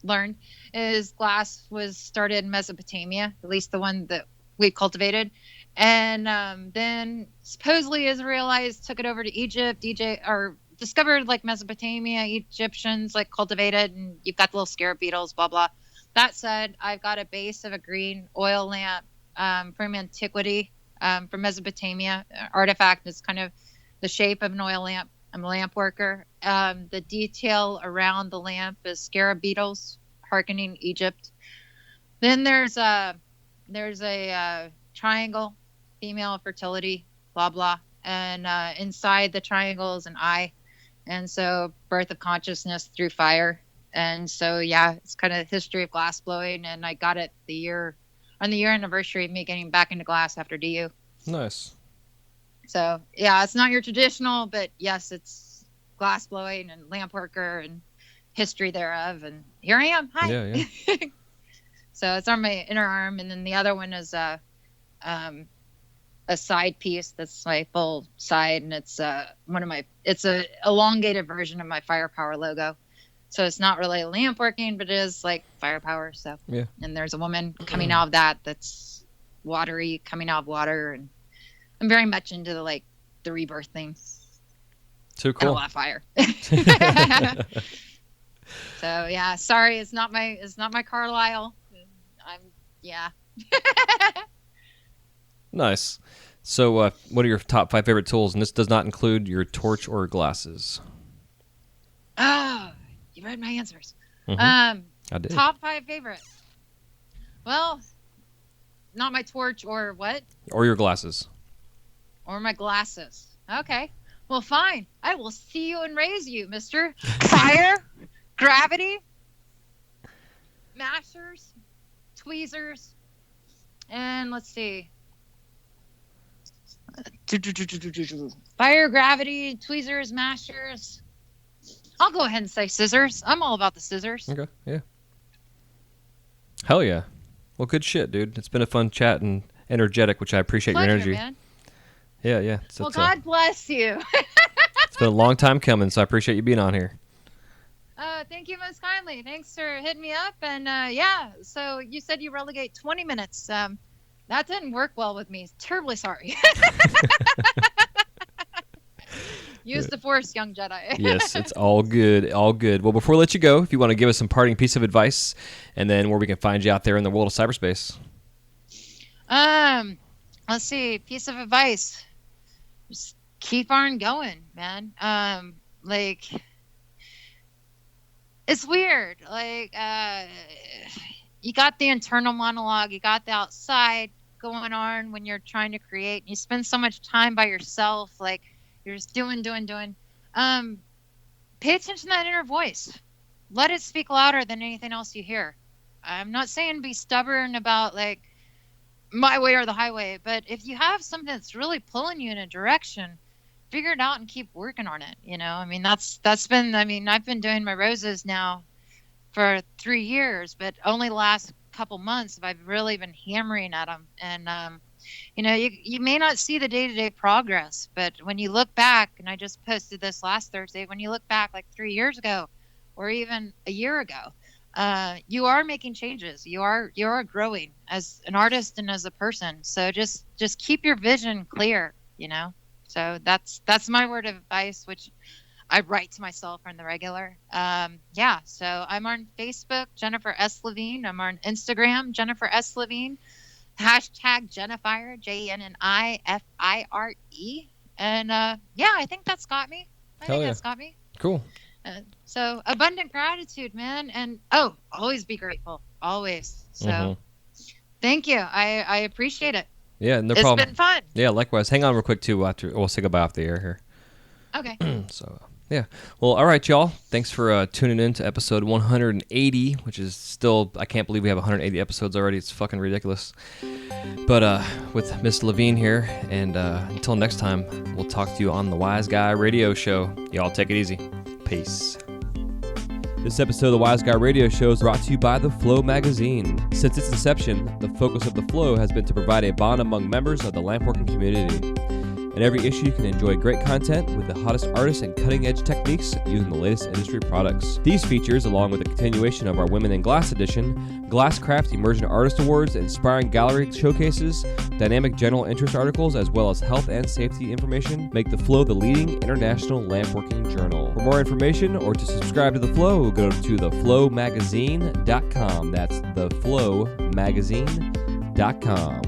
learned, is glass was started in Mesopotamia, at least the one that we cultivated. And then supposedly Israelites took it over to Egypt, or discovered like Mesopotamia, Egyptians like cultivated, and you've got the little scarab beetles, blah, blah. That said, I've got a base of a green oil lamp from antiquity, from Mesopotamia. Artifact is kind of the shape of an oil lamp. I'm a lamp worker. The detail around the lamp is scarab beetles, hearkening Egypt. Then there's a triangle, female fertility, blah, blah. And inside the triangle is an eye. And so birth of consciousness through fire. And so, yeah, it's kind of history of glass blowing. And I got it on the year anniversary of me getting back into glass after DU. Nice. So, yeah, it's not your traditional, but yes, it's glass blowing and lamp worker and history thereof. And here I am. Hi. Yeah. So it's on my inner arm. And then the other one is a side piece that's my full side. And it's it's a elongated version of my firepower logo. So it's not really lamp working, but it is like firepower. So, yeah. And there's a woman coming out of that's watery, coming out of water. And I'm very much into the rebirth thing. Too cool. And a lot of fire. So yeah, sorry, it's not my Carlisle. Yeah. Nice. So, what are your top 5 favorite tools? And this does not include your torch or glasses. Oh, you read my answers. Mm-hmm. I did. Top 5 favorite. Well, not my torch or what? Or your glasses. Or my glasses. Okay. Well, fine. I will see you and raise you, mister. Fire, gravity, mashers, tweezers, and let's see. Fire, gravity, tweezers, mashers. I'll go ahead and say scissors. I'm all about the scissors. Okay, yeah. Hell yeah. Well, good shit, dude. It's been a fun chat and energetic, which I appreciate. Pleasure, your energy. Man. Yeah. Well, God bless you. It's been a long time coming, so I appreciate you being on here. Thank you most kindly. Thanks for hitting me up. And so you said you relegate 20 minutes. That didn't work well with me. Terribly sorry. Use the Force, young Jedi. Yes, it's all good. All good. Well, before I let you go, if you want to give us some parting piece of advice, and then where we can find you out there in the world of cyberspace. Let's see. Piece of advice. Just keep on going, man. It's weird. You got the internal monologue, you got the outside going on when you're trying to create. You spend so much time by yourself, you're just doing. Pay attention to that inner voice. Let it speak louder than anything else you hear. I'm not saying be stubborn about my way or the highway, but if you have something that's really pulling you in a direction, figure it out and keep working on it. I've been doing my roses now for 3 years, but only the last couple months have I really been hammering at them. And you may not see the day-to-day progress, but when you look back, and I just posted this last Thursday, when you look back 3 years ago or even a year ago, you are making changes. You are growing as an artist and as a person. So just keep your vision clear, So that's my word of advice, which I write to myself on the regular. So I'm on Facebook, Jennifer S. Levine. I'm on Instagram, Jennifer S. Levine. Hashtag Jennifire, JENNIFIRE. And I think that's got me. That's got me. Cool. So abundant gratitude, man. And always be grateful. Always. So Thank you. I appreciate it. Yeah, no problem. It's been fun. Yeah, likewise. Hang on real quick, too. We'll say goodbye off the air here. Okay. So, yeah. Well, all right, y'all. Thanks for tuning in to episode 180, which is still, I can't believe we have 180 episodes already. It's fucking ridiculous. But with Miss Levine here, and until next time, we'll talk to you on the Wise Guy Radio Show. Y'all take it easy. Peace. This episode of the Wise Guy Radio Show is brought to you by the Flow magazine. Since its inception, the focus of the Flow has been to provide a bond among members of the lampworking community. In every issue, you can enjoy great content with the hottest artists and cutting-edge techniques using the latest industry products. These features, along with the continuation of our Women in Glass edition, Glasscraft Emerging Artist Awards, inspiring gallery showcases, dynamic general interest articles, as well as health and safety information, make the Flow the leading international lampworking journal. For more information or to subscribe to the Flow, go to theflowmagazine.com. That's theflowmagazine.com.